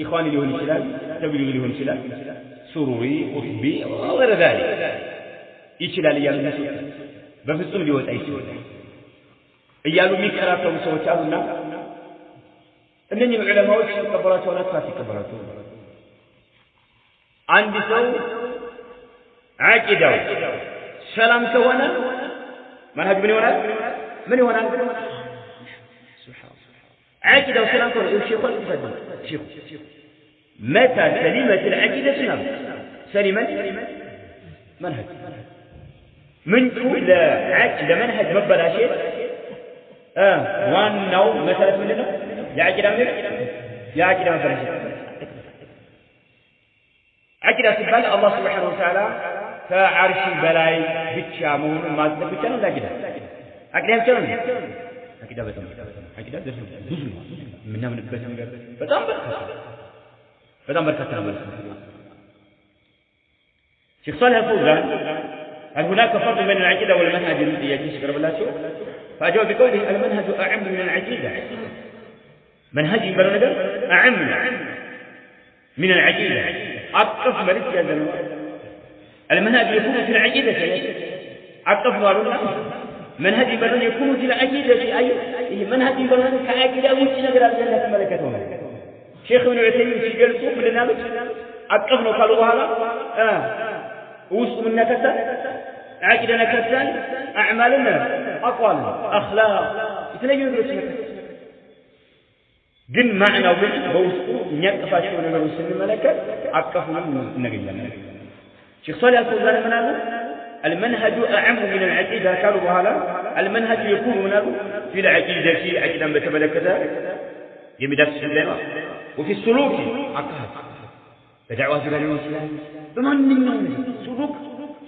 ኢኽዋኒ ሊሆን ይችላል ተብሊግ ሊሆን ይችላል ሱሩሪ ቁጥቢ ወغير ذلك ይችላል እያሉ በፍጹም ሊወጣ ይችላል እያሉ የሚከራከሩ ሰዎች አሉና እነኚህ ዑለማዎች ተቀበሏቸውና ተቀበሏቸው አንድ ሰው አቂዳው ሰላም ከሆነ መንሃጅ ምን ይሆናል عقيدة وسلام كون الشيخ والفضل شيخ متى سلمت العقيدة سلمت منهج من كل عقيدة منهج مبلا شيء وانو مثلا مننا يا عقيدة مبلا شيء عقيدة سبحان الله سبحانه وتعالى فعرش بلاي بتشامون ما تبتشان لا عقيدة عقيدة مبلا عقيدة بتم عقيدة درس بزم منها من البس بدم بركة شيخ صالح الفوزان هل هناك فرق بين العقيدة والمنهج الذي يجلس قرب الله شو فأجاب بقوله المنهج أعم من العقيدة منهجي بلغ أعم من العقيدة أقف مريض يا زلمة المنهج يكون في العقيدة أقف مارونا منهج بدون يكون في العقيدة أي منهج بدون كعقيدة وش نقدر الجنة ملكتهم شيخ ابن عثيمين في جلسه بالنامج أقفنا قالوا هذا وسط من نكسة عقيدة نكسة أعمالنا أقوال أخلاق يتنجون برسمة جن معنى وبوسطه نيقفا شو نقدر وسط الملكة أقفنا نقدر شيخ صالح الفوزان منابه المنهج أعم من العقيدة قالوا هذا المنهج يكون في العقيدة في عقيدة بتملكتها يمدرس السلام وفي السلوك عقاد بدعوة الإسلام بمن سلوك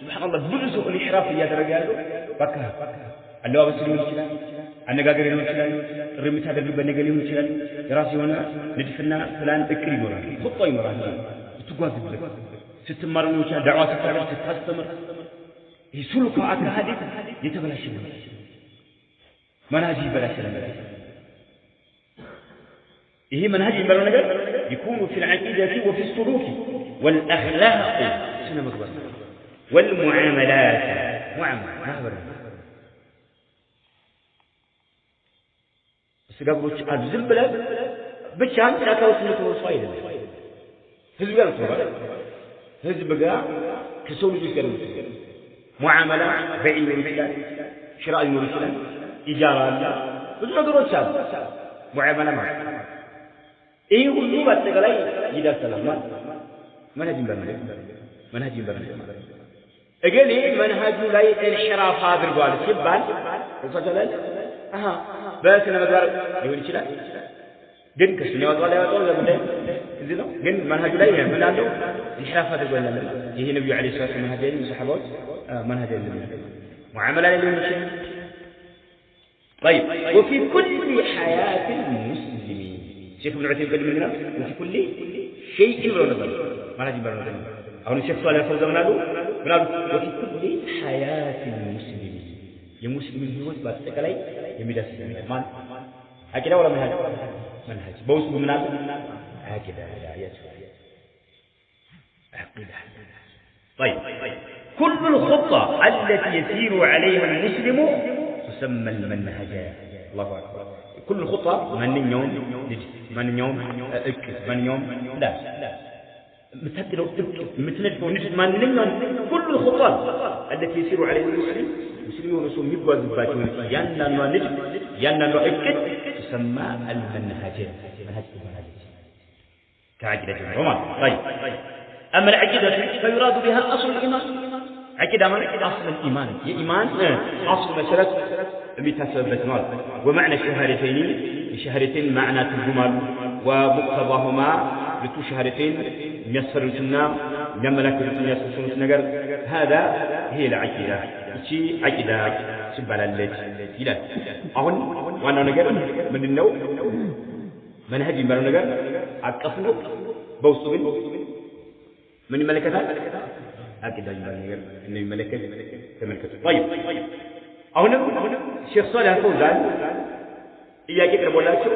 سبحان الله بلسوا الإحراف يا رجال بكها اللي هو بسلوك الإسلام النجاجر الإسلام الرميت هذا اللي بنجلي الإسلام دراسي هنا ندفنا فلان ذكري مرة خطة مرة تقول ستمر وشان دعوة تستمر يسلك عقل هذه يتبلش منهج بلاش إيه منهج بلاش يكون في العقيدة وفي السلوك والأخلاق والمعاملات بس قبل الزبلة بتشان تلاقوا سنة وصايد هزب يلقى هزب قا كسول يكرم معاملة بيع المرسلات شراء المرسلات إجارة بس ما دروس شاب معاملة معه إيه كله بس كلاي جدا سلام منهج برنامج أقول إيه منهج لاي الانحراف هذا القول سبان وصلت بس أنا بقدر يقول شيء ግን ከሱና ወጣ ለምን እዚህ ነው ግን መንሃጁ ላይ ምን አለው ኢንሕራፍ አድርጓል ይሄ ነብዩ አለይሂ ሰላቱ መንሃጅ ሰሃባዎች መንሃጅ ሙዓመላ ላይ ሊሆን ይችላል طيب وفي كل حياة المسلمين شيخ ابن عثيمين قال لنا وفي كل شيء ولا نظر منهج برنا አሁን ሼክ ሷሊህ አልፈውዛን ምናሉ وفي كل حياة المسلمين የሙስሊም ህይወት በአጠቃላይ የሚዳስስ ነው ማን አቂዳ ወላ መንሃጅ በውስጡ ምን አለ አቂዳ عقيدة طيب كل الخطة التي يسير عليها المسلم تسمى المنهج الله أكبر كل الخطة من يوم من يوم لا مثل من يوم كل الخطة التي يسير عليها المسلم يسلمون يبغى زباتهم يانا أكد تسمى المنهج منهج كعقيدة الرومان طيب أما العقيدة فيراد بها أصل الإيمان عقيدة من أصل الإيمان هي إيمان أصل مسألة بتسبب مال ومعنى الشهادتين معنى الجمل ومقتضاهما لتشهادتين يسرتنا يملك يسرتنا نجر هذا هي العقيدة شيء عقيدة سبحان الله إلى أهون وأنا نجر من النوم منهج من نجر عقفنا بوصل من الملكات أكيد أجمل إنه الملكات كملكات طيب هنا الشيخ صالح الفوزان إياك يقرب ولا شو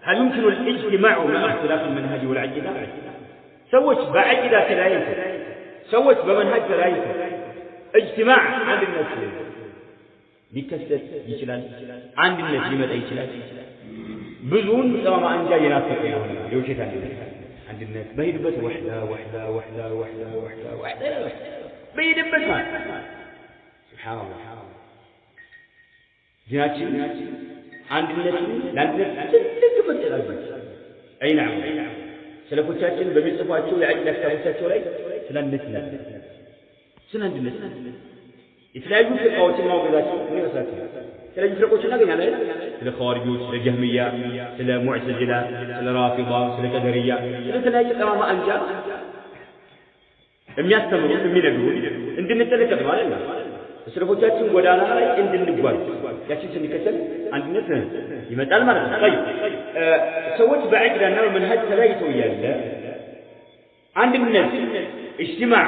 هل يمكن الاجتماع مع اختلاف المنهج والعقيدة سوت بعقيدة ثلاثة سوت بمنهج ثلاثة اجتماع عند الناس بكسر يشلال عند الناس لماذا يشلال بزون سواء ما أنجا ينافق يوشيتان عند الناس ما يدبس وحدة ما يدبس ما سبحان الله جناتي عند الناس لازم تثبت الأرض أي نعم سلفوتشاتين بمصفاتشو لعجل كتابوتشاتشو لاي سنن الناس የተለያዩ ፍቅራዎችን ማውገዛቸው ምን ይመስላል ስለዚህ ፍቅሮችን እናገኛለን ስለ ኻዋሪጆች ስለ ጀህሚያ ስለ ሙዕተዚላ ስለ ራፊዳ ስለ ቀደርያ ስለ ተለያየ ጠማማ አንጃ የሚያስተምሩ የሚነግሩ እንድንጠነቀቅ ማለት ነው ስለፎቻችን ጎዳና ላይ እንድንጓዝ ያችን ስንከተል አንድነት ይመጣል ማለት ነው طيب ሰዎች በአቂዳና በመንሃጅ ተለያይተው ያለ አንድነት اجتماع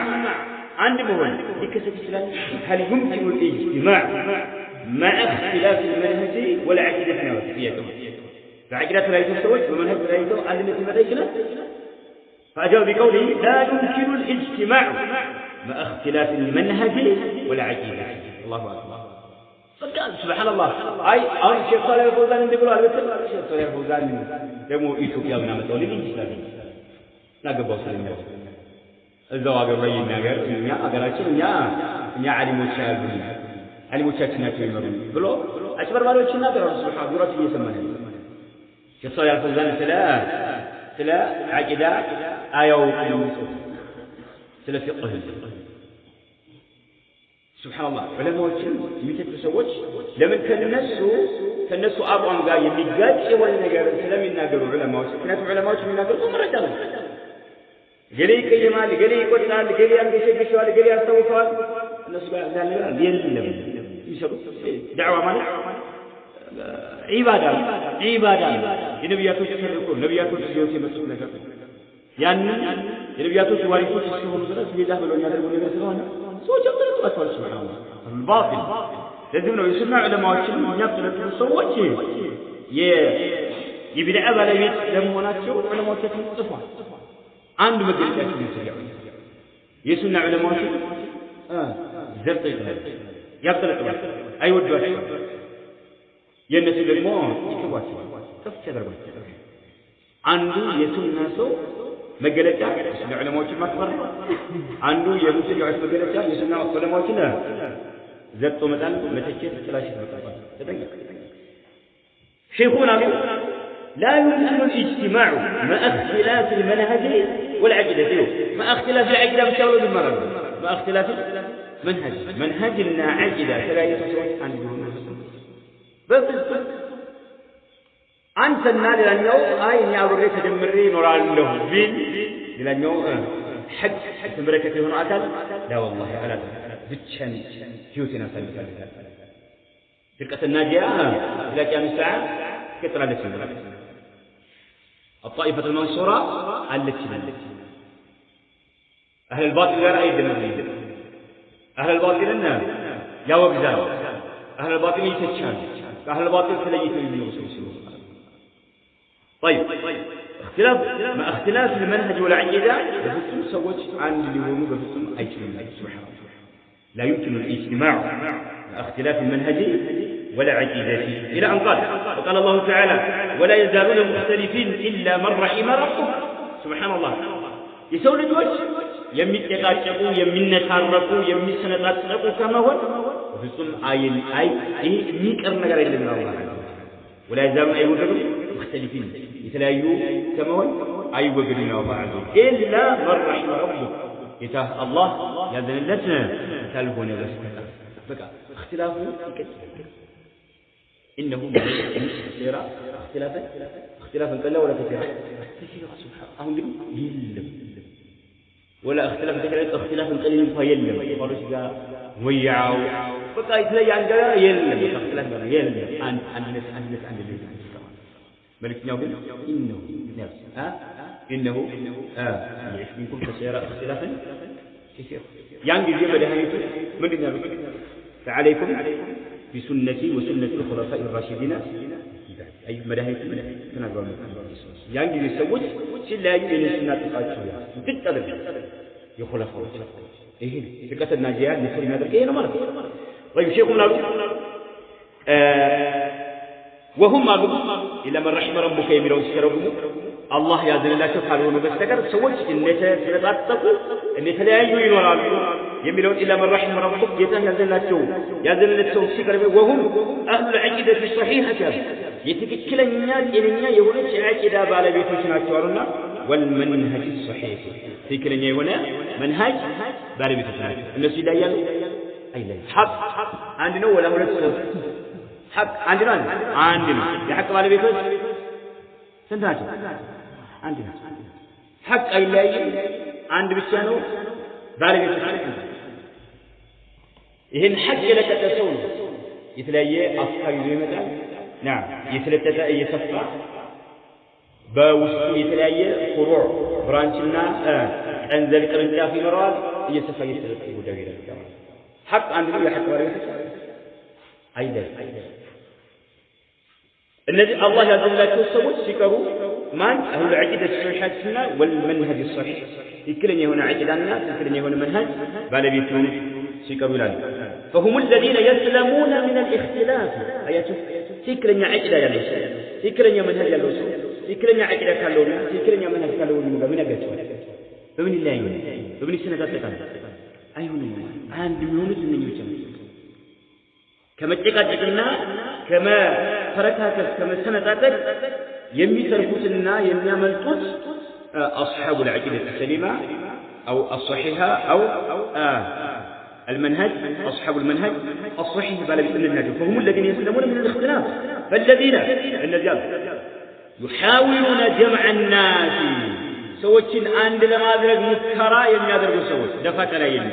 عند مهون يكسب الإسلام هل يمكن الاجتماع مع اختلاف المنهج ولا عقيدة نوعية فعقيدة لا يتسوي ومنهج لا يتسوي عندنا في مدينة فأجاب بقوله لا يمكن الاجتماع مع اختلاف المنهج ولا عقيدة الله أكبر فقال سبحان الله أي الشيخ صالح الفوزان يقول على الشيخ صالح الفوزان دمو إيثيوبيا من عمل تولي الإسلامي لا قبل سلمنا እዛው አገር ላይ ነገር እኛ አገራችን እኛ ዓሊሞቻችን ናቸው የሚመሩን ብሎ አጭበርባሪዎችና ተራሱ ሱብሃን ዱራት እየሰማን ሼክ ሷሊህ አልፈውዛን ስለ አቂዳ አያውቁም ስለ ፍቅህ ሱብሃንአላህ ዑለማዎችን የሚተቹ ሰዎች ለምን ከነሱ አቋም ጋር የሚጋጭ የሆነ ነገር ስለሚናገሩ ዑለማዎች ምክንያቱም ዑለማዎች የሚናገሩት መረጃ ነው ገሌ ይቀየማል ገሌ ይቆጣል ገሌ ያንገሸግሻል ገሌ ያስተውፋል እነሱ ጋር ያለው የለም ይሰሩት ዳዕዋ ማለት ዒባዳ የነብያቶች ተርኮ ነብያቶች ይወት የመጡት ነገር ያንን የነብያቶች ዋሪሶች ሲሆኑ ድረስ ይዛ ብለው የሚያደርጉ ነገር ስለሆነ ሰዎች አጥቷቸዋል ሱብሃንአላህ ባጢል ለዚህ ነው የሱና ዑለማዎችን የሚያስተምሩ ሰዎች የቢድዓ ባለቤት ለመሆናቸው ዑለማዎቻችን ጽፏል አንድ መግለጫችን ይችላል የሱና ዑለማዎች ዘርጥ ይላል ያብጠለጥላል አይወዷቸው የነሱ ደግሞ ይተዋቸው ከፍ ያደርጋቸው አንዱ የሱና ሰው መገለጫ የሱና ዑለማዎችን ማክበር አንዱ የሙስሊሞች መገለጫ የሱና ዑለማዎችን ዘርጦ መጣል መተቸት ጥላሽት መጣል ተጠንቀቅ ሼኹና لا يمكن الاجتماع مع اختلاف المنهج والعقيدة مع اختلاف العقيدة بشاور المرض مع اختلاف منهجنا عقيدة لا يتسوي عندهم بس አንተና ሌላኛው አይ እኛ አብሬ ተደምሬ እኖራለሁ ቢል ሌላኛው ሐቅ ተመረከተ የሆነ አካል ላ والله አላለ ብቻን ህይወቴን አሳልፋለሁ ፍርቀተና ጂያ ለቂያም ሰዓ ከጥራለች الطائفة المنصورة التي أهل الباطل لا رأي دمرين أهل الباطل لنا يا وجزاء أهل الباطل يتشان أهل الباطل تليت من رسول طيب اختلاف المنهج والعقيدة بفصل سوت عن اليوم بفصل أجمل سبحان الله لا يمكن الاجتماع مع اختلاف المنهج ولا عقيدة إلى أن قال الله تعالى ولا يزالون مختلفين إلا من رحم ربك سبحان الله يسول الوجه يمي تقاشقوا يمي نتحركوا يمي سنتحركوا كما هو وفصل أي ميكر نقر إلا الله ولا يزالون أي وجه مختلفين يتلايو كما هو أي وجه الله عز وجل إلا من رحم ربك يتاه الله يذن لنا تلفون بس بقى اختلافه كثير إنه كثيرا اختلافا قلة ولا كثيرا كثيرا سبحان الله أقول يلم ولا اختلافا كثيرا اختلافا قليلا فيلم فرشقا ويعاو بقى يتلاقي عن قلة يلم اختلافا يلم عن الليل ملك نوبل إنه نفس إنه يعيش منكم كثيرا اختلافا كثيرا يعني جيب لهايته من النبي فعليكم بسنتي وسنة الخلفاء الراشدين أي مداهية تنقل يعني يسوي سلا يجي السنة تقاتشوا تتقدم يخلفوا إيه فكرة الناجية نفر ما أدرك إيه نمرة طيب شيخ الله وهم إلى من رحم ربك يميلون سكرهم الله يأذن الله تفعلون بستكر سويت إنك تنقاتكوا إنك لا ينوران يميلون إلى من رحم ربك يأذن الله سكر وهم أهل العقيدة الصحيحة يتكلن إلينا يقولون عقيدة على بيت سناتورنا والمنهج الصحيح تكلن يقولون منهج على بيت سنات الناس لا يلو أي لا حق عندنا ولا ولا حق عندنا يحق على بيت سنات عندنا حق أي لا عند بيتانو على بيت سنات ይህን ሐቅ ለተሰው የተለያየ አፍካሪ ይመጣል نعم يتلتت يسفى بوسط የተለያየ ፍሩዕ ብራንችና እንዘል ቅርንጫፍ ይኖራል እየሰፋ እየተለጠ ጉዳይ ይላል ሐቅ አንዱ የሐቅ ወሬት አይደል እነዚህ አላህ ያዘላቸው ሰዎች ሲቀሩ ማን አህሉ ዐቂዳ ሶሒሐትና ወልመንሀጅ ሶሒህ ትክክለኛ የሆነ ዐቂዳና ትክክለኛ የሆነ መንሀጅ ባለቤት ነው ሲቀሩ ይላል فهم الذين يسلمون من الاختلاف አያችሁ ትክክለኛ ዐቂዳ ያለው ሰው ትክክለኛ መንሀጅ ያለው ሰው ትክክለኛ ዐቂዳ ካለውና ትክክለኛ መንሀጅ ካለው ነው ምን ያጋጫል በምን ይለያዩ በምን ይሰነጣጣል አይሆንም አንድ የሚሆኑት እነኞች ከመጨቃጨቅና ከመፈረካከስ ከመሰነጣጠቅ የሚተርፉትና የሚያመልጡት أصحاب العقيدة السليمة أو الصحيحة أو المنهج أصحاب المنهج الصحيح بالبسن الناجح فهم الذين يسلمون من الاختلاف فالذين يحاولون جمع الناس سوتشين عند لما أدرك مكرا يميادرقوا سوت دفعت لا يمي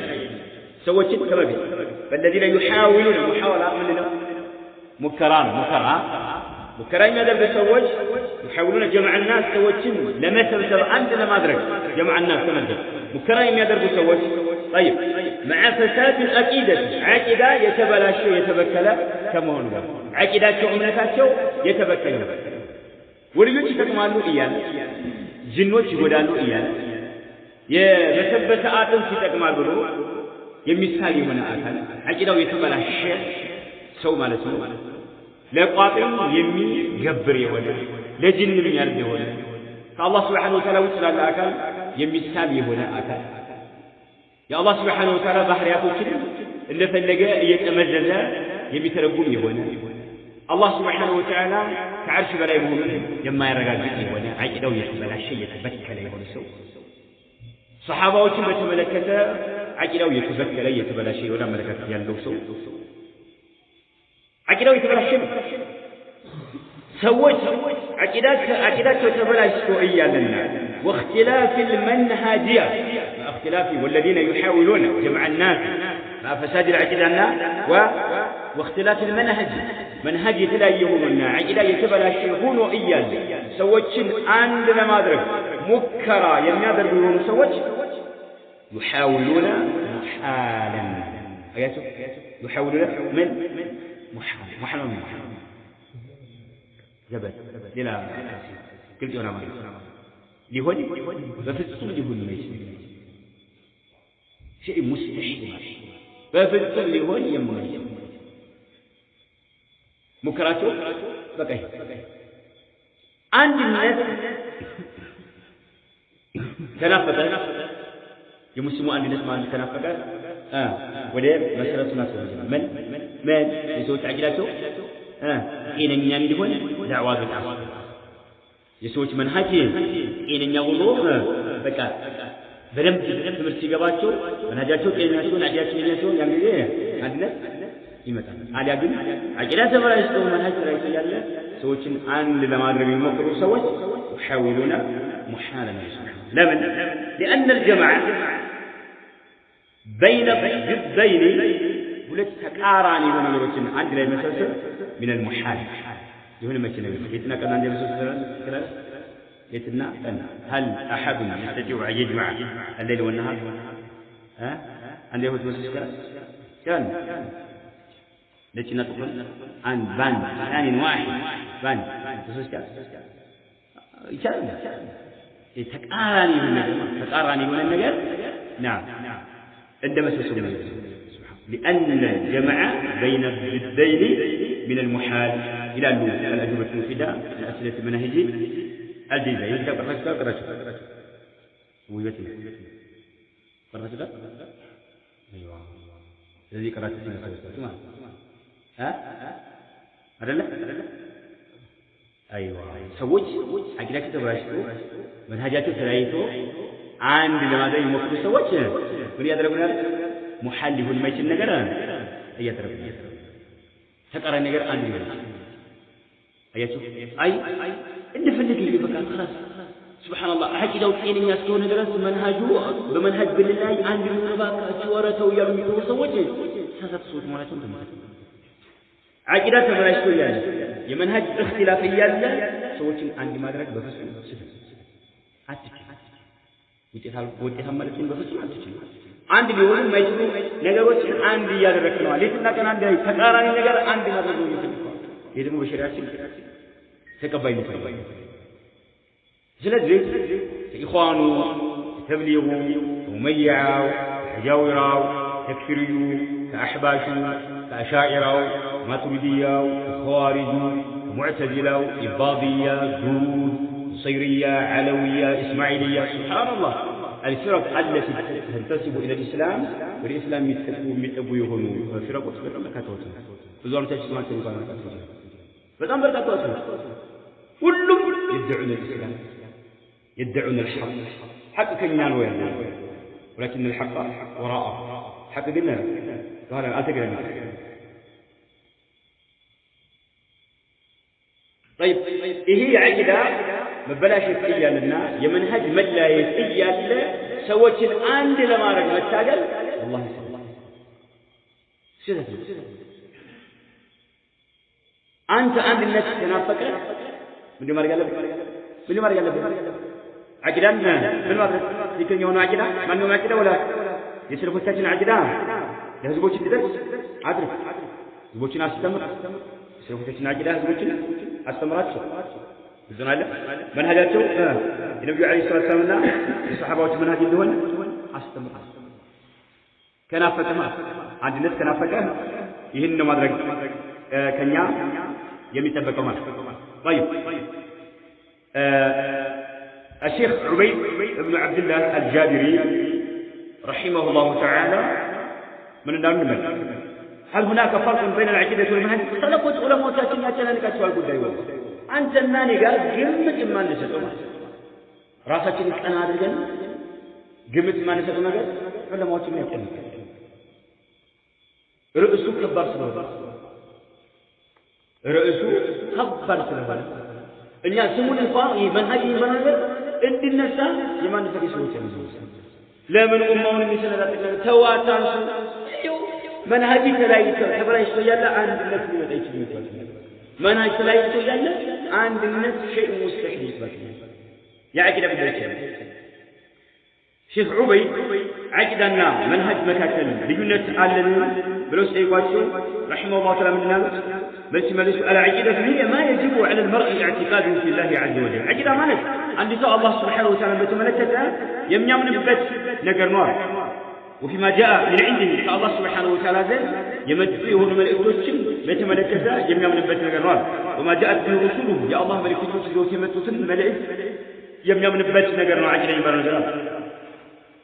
سوتشين كما بي فالذين يحاولون محاولة مننا مكرا يميادرقوا سوت يحاولون جمع الناس سوتشين لما سبسب عند لما أدرك جمع الناس كما بي مكرا يميادرقوا سوت طيب مع فساد العقيدة عقيدة يتبلاشو يتبكل كما هو عقيدة عملتاቸው يتبكل ወልዮች ተቀማሉ ይያል ጅኖች ይጎዳሉ ይያል የበሰበተ አጥም ሲጠቅማል ብሎ የሚሳል የሆነ አካል عقيدው የተበላሸ ሰው ማለት ነው ለቋጥም የሚገብር የሆነ ለጅንም ያርድ የሆነ ከአላህ Subhanahu Wa Ta'ala ውስጥ ያለ አካል የሚሳል የሆነ አካል የአላህ Subhanahu Wa Ta'ala ባህሪያቶችን እንደፈለገ እየተመዘዘ የሚተረጉም የሆነ አላህ Subhanahu Wa Ta'ala ከዓርሽ በላይ መሆኑን የማይረጋግጥ የሆነ عقيدው የተበላሸ የተበከለ የሆነ ሰው ሱሐባዎችን በተመለከተ عقيدው የተበከለ የተበላሸ የሆነ አመለካከት ያለው ሰው عقيدው የተበላሸ ሰዎች عقيدته تبلاش إيالنا واختلاف المنهجية اختلاف والذين يحاولون جمع الناس مع فساد العقيدة واختلاف المنهج منهج يتلايهون عقيدة يتبلاش يكونوا إيالنا سوتشن عندنا ما أدرك مكرا يميادر بيهون سوتش يحاولون محالا آياته يحاولون من محال جبل لا قلت أنا ما لهون بفتصل لهون ليش شيء مستحيل بفتصل لهون يمنع مكراتو بقى عند الناس تنافق يمسمو عند الناس ما تنافق وده مسألة ناس من يسوي تعجيلاته إنني يندهون دعوات العصر يسوي منهجين إنني يقولون بكا بدم تمرسي جباتشو منهجاتشو إنني نعجياتشو يعني عندنا يمتى على أجل عجلات ولا يستوون منهج رئيسي يلا سوتشن عن لما أدري المقر سوت يحاولون محالا لمن لأن الجماعة بين ضدين ولت تكاراني من الوجه عندنا المسلسل من المحال يهون مثلا يتنا كان عندنا مسلسل يتنا هل أحد يستطيع أن يجمع الليل والنهار عندنا مسلسل كان لكن نقول عن بان ثاني واحد بان مسلسل يشان تكاراني من النجار نعم عندما سيسمى لأن الجمع بين الضدين من المحال إلى الأجوبة المفيدة الأسئلة المناهجية الجيدة يجب قرأت ويبتل قرأت أيوة الذي قرأت سنة هذا لا أيوة سوج عقلك تباشروا منهجات ثلاثة عند لماذا يمكن سوج من يدربنا محل هو الميت النجار يدربنا تقرأ النجار عندي أيشوف أي إن فلك اللي بكرة خلاص سبحان الله حكي لو كين الناس كون درس منهجه بمنهج بالله عندي من باك شورته ويرمي وسوجه ساسات صوت مالتهم تمام عقيدة تبلاش وياه يمنهج اختلافية لا سوتشين عندي ما درك بفصل وتيها مالتين بفصل عندي بيقولون ما يجوا نجاروش عندي يا دركنا ليش نكنا عندي تكاراني نجار عندي ما درك يده مو بشريعة تكبين زلزل إخوانو تبليغوا وميعوا تجاوروا تكفروا كأحباشوا كأشاعروا ماتريدية خوارج معتزلة إباضية درود صيرية علوية إسماعيلية سبحان الله الفرق التي تنتسب إلى الإسلام والإسلام يتبوا يهونوا فرق وفرق مكاتوتهم بزورة تجسمات تنقل فدام بركاتوتهم كلهم يدعون الإسلام يدعون الحق حق كنيان وين ولكن الحق وراءه حق قلنا هذا أتقرأ طيب هي عقيدة مبلاش يفعيا لنا يمنهج من لا يفعيا له سوتش عند لما رجل التاجل والله سيدة أنت عند الناس تنافقك من ما رجال عقيدة من ما يمكن يكون عقيدة من يوم عقيدة ولا يصرفوا تاجن عقيدة يهزبوش الدرس عدرك يهزبوش ناس تمر يصرفوا تاجن عقيدة يهزبوش استمرت بدون هذا منهجاته النبي عليه الصلاة والسلام الصحابة منهج الدول استمر كنافة ما عند الناس كنافة يهن ما درج كنيا يمتبقى ما طيب الشيخ عبيد بن عبد الله الجابري رحمه الله تعالى من النار هل هناك فرق بين العقيدة والمنهج؟ خلقت علماء تاتنا تنانك أسوال قد دايوه أنت الناني قال قمت ما نسيته راسك نسأنا هذا الجنة قمت ما نسيته ما قال علماء تاتنا تنانك رؤسه كبار سنوات رؤسه كبار سنوات እኛ ስሙን እንኳን መንሃጅ ይባላል እንድነሳ የማን ፈሪሶች ነው ለምን ኡማውን የሚሰነጣጠቅ ተዋታንሱ መንሃጅ ተበላሽቶ ያለ አንድነት ሊመጣ ይችላል መንሃጅ ተለያይቶ ያለ አንድነት شيء مستحيل ይባላል ያቂዳ ብቻ ሼክ ዑበይድ አቂዳና መንሃጅ መካከል ልዩነት አለን ብለው ሲጠይቋቸው رحمه الله ምንድነው መልስ መልሱ العقيدة هي ما يجب على المرء اعتقاده في الله عز وجل عقيدة ማለት አንድ ሰው አላህ Subhanahu Wa Ta'ala በተመለከተ የሚያምንበት ነገር ነው وفيما جاء من عنده فالله سبحانه وتعالى يمدح يهون ملائكتين بتملكته يميامنበት ነገር ነው وما جاءت به رسوله يا الله ملائكቶች ይዘው የመጡትን መልእክት የሚያምንበት ነገር ነው አቂዳ ይባላል ነገር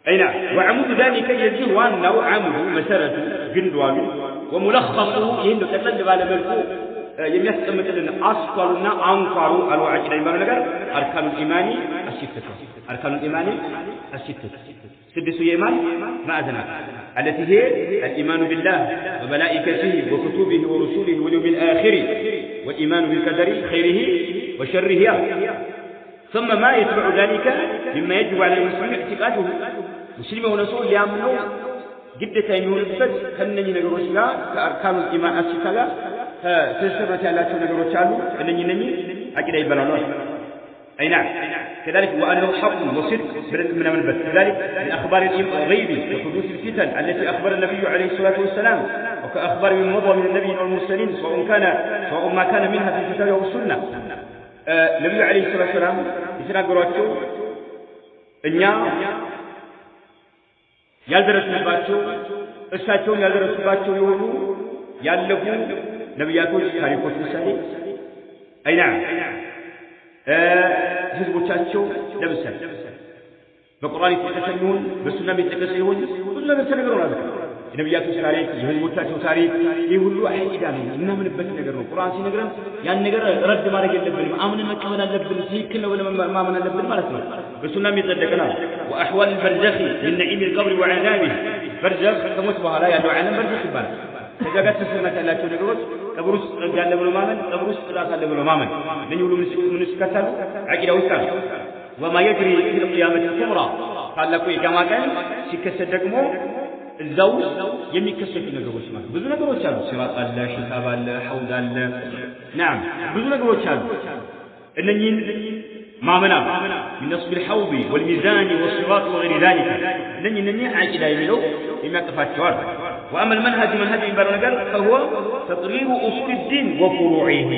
أين وعمود ذلك يجي وانه عمود مسرته جندوان وملخصه يهنو تقلب على ملكه يميسقمطلنا اصفرنا انقروا الواعج لا يبان ነገር اركان الايمان السته اركان الايمان السته سدس الايمان معذنا التي هي الايمان بالله وملائكته وكتبه ورسله واليوم الاخر والايمان بالقدر خيره وشره ثم ما يتبع ذلك مما يجب على المسلم اعتقاده مسلم ونسو يامنوا جدتا የሚሆንበት ከነኚህ ነገሮች ጋር ከአርካኑ ኢማን አስታ ጋር ተሰረተ ያላቸው ነገሮች አሉ እነኚህ አቂዳ ይባላሉ اي نعم كذلك وانه حق وصدق من المنبت كذلك من اخبار الغيب وحدوث الفتن التي اخبر النبي عليه الصلاه والسلام وكاخبار من مضى من النبي والمرسلين سواء ما كان منها في الكتاب والسنه النبي عليه الصلاه والسلام يتناغሯቸው እኛ ያልደረስንባቸው እሳቸው ያልደረሱባቸው የሆኑ ያለፉ ነብያቶች ታሪኮች ምሳሌ አይና ህዝቦቻቸው ለምሳሌ በቁርአን የተጠቀሰውን በሱና የተጠቀሰውን ብዙ ነገር ተነግሮናል የነብያቶች ታሪክ የህዝቦቻቸው ታሪክ ይህ ሁሉ አቂዳ ነው እናምንበት ነገር ነው ቁርአን ሲነግረን ያን ነገር ረድ ማድረግ የለብንም አምነን መቀበል አለብን ትክክል ነው ብለን ማመን አለብን ማለት ነው በሱናም የተጠቀሰናል واحوال البرزخ من نعيم القبر وعذابه برزخ ከሞት በኋላ ያለው ዓለም በርዘኽ ይባላል ተጋጋት ተሰማት ያላቸው ነገሮች ቀብር ውስጥ ያለ ብሎ ማመን ቀብር ውስጥ ጥላት አለ ብሎ ማመን ለዚህ ሁሉ ምን ሲከተሉ አቂዳው ይታል وما يجري في القيامه الكبرى ታላቁ የቂያማ ቀን ሲከሰት ደግሞ እዛው የሚከሰቱ ነገሮች ማለት ብዙ ነገሮች አሉ ሲራጥ አለ ሂሳብ አለ ሐውድ አለ نعم ብዙ ነገሮች አሉ እነኚህን ማመና من نصب الحوض والميزان والصراط وغير ذلك እነኚህ አቂዳ የሚለው የሚያጠፋቸው አሉ واما المنهج منهج يبرر ነገር فهو تقرير اصول الدين وفروعه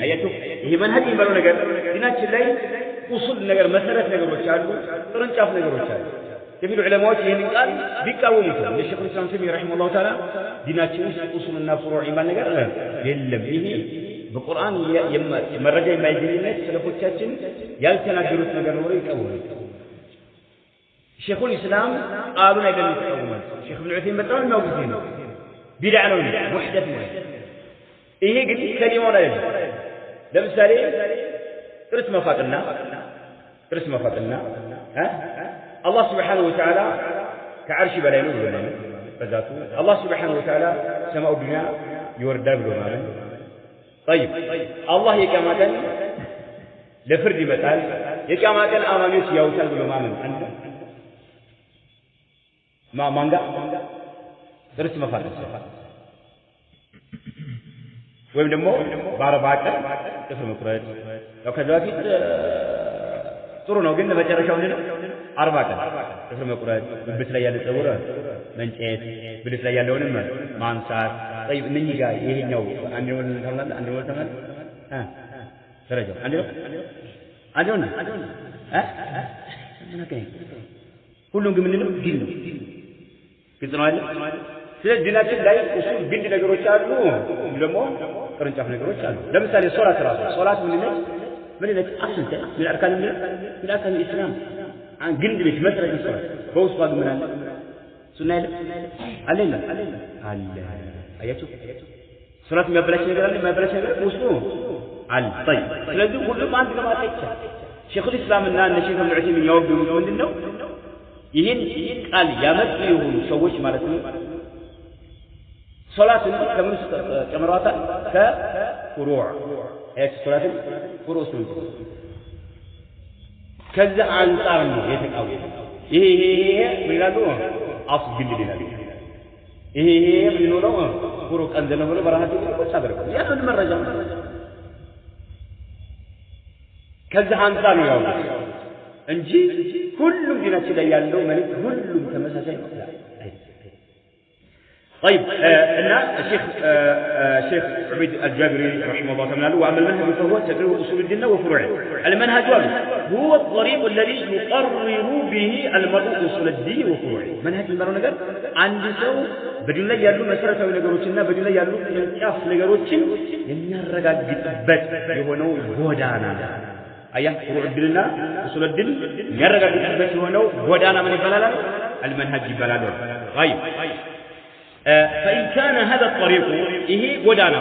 ايته ይሄ መንሃጅ የሚባለው ነገር ዲናችን ላይ ኡሱል ነገር መሰረት ነገሮች አሉ ቅርንጫፍ ነገሮች አሉ የሚሉ ዑለማዎች ይሄንን ቃል ቢቃወሙት ለሼክ ኢስላም ተይሚ ረሂመሁላህ ተዓላ ዲናችን ውስጥ ኡሱልና ፍሩዕ የሚባል ነገር የለም ይሄ በቁርአን መረጃ የማይገኝለት ሰለፎቻችን ያልተናገሩት ነገር ነው ይቃወማሉ ሼክ ኢስላም ቃሉን አይደለም ይቃወማሉ ሼክ ኢብኑ ዑሰይሚን በጣም የሚያውቁት ነው ቢድዓ ነው ሙህደት ነው ይሄ ግን ከሊማው ላይ ለምሳሌ ጥርስ መፋቅና الله سبحانه وتعالى كعرش بلاي نور بلاي بذاته الله سبحانه وتعالى سماء الدنيا يورد بلاي طيب الله يكما كان لفرد مثال يكما كان اماميس يوصل بلاي ما مانغا درس مفاتيح ወይም ደግሞ ባረባቀ ጥፍር መቁረጥ ያው ከዛ በፊት ጥሩ ነው ግን ለመጨረሻው ነው 40 ቀን ጥፍር መቁረጥ ብብት ላይ ያለ ፀጉር መንጨት ብልት ላይ ያለውንም ማንሳት طيب እነኚህ ጋር ይሄኛው አንድ ነው ተማል ደረጃው አንድ ነው ምን አገኝ ሁሉም ግን ምንድነው ዲን ነው ግልጽ ነው አይደል ስለዚህ ዲናችን ላይ ኡሱል ግንድ ነገሮች አሉ ደግሞ ቅርንጫፍ ነገሮች አሉ ለምሳሌ ሶላት ምን ነች አስልተ ምን አርካን الاسلام عن ግንድ ቤት መስረት ይሰራል በውስጡ ምን አለ ሱና አለ አያችሁ ሶላት የሚያበላሽ ነገር አለ የሚያበላሽ ነገር ውስጡ አለ طيب ስለዚህ ሁሉም አንድ ለማለት ሼክ الاسلام እና እነ ሼክ ኢብኑ ዑሰይሚን ያወገዙት ምንድነው ይሄን ቃል ያመጡ የሆኑ ሰዎች ማለት ነው ሶላትን ከምን ጨምሯታል ከፍሩዕ ሶላት ቁርኡስ ነው ከዛ አንፃር ነው የተቃወመ ይሄ ምን ይላሉ አፍግል ይላሉ ይሄ ምን ነው ቁርኡ ቀንደ ነው ብሎ በራሃት ይቆጣ አደረገው ያ ምን መረጃ ከዛ አንፃር ነው ያው እንጂ ሁሉም ዲናችን ላይ ያለው መልእክት ሁሉም ተመሳሳይ ነው طيب الشيخ عبيد الجابري رحمه الله تعالى وعمل المنهج فهو تقرير أصول الدين وفروعه المنهج هو الطريق الذي يقرر به المرء أصول الدين وفروعه منهج المرء نقر عند سو بدون لا يالو مسألة نقروتنا بدون لا يالو ينقاف نقروتين ينرقى قطبت يهونو بودانا أيه فروع الدين أصول الدين ينرقى قطبت يهونو بودانا من البلال المنهج البلال غيب فإن كان هذا الطريق إيه ودانا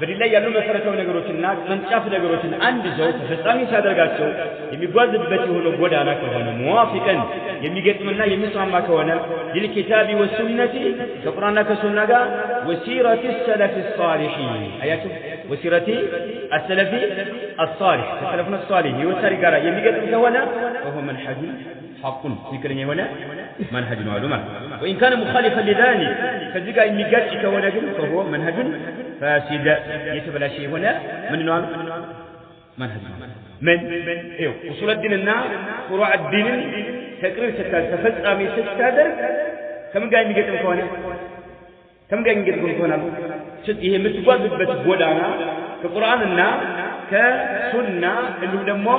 بدل يالو مسألة نقروتنا من شاف نقروتنا عند زوج فستاني سادرقاتو يميقواز ببتي هو ودانا كهونا موافقا يميقتمنا يميصعما كهونا للكتاب والسنة كقرانا كسنة وسيرة السلف الصالحين آياته وسيرة السلف الصالح السلفنا الصالح يوتاري قارا يميقتم كهونا وهو منحج حق ذكرني هنا منهج معلومة وإن كان مخالفا لذلك فذلك إن يقرأك ونقل فهو منهج فاسد يتبلى شيء هنا من نوع منهج من إيوه أصول الدين النار فروع الدين تقرير تفزع من ستادر كم قاعد يقرأك هنا كم قاعد يقرأك هنا إيه متقوى بتبودانا كقرآن النار كسنة اللي دمه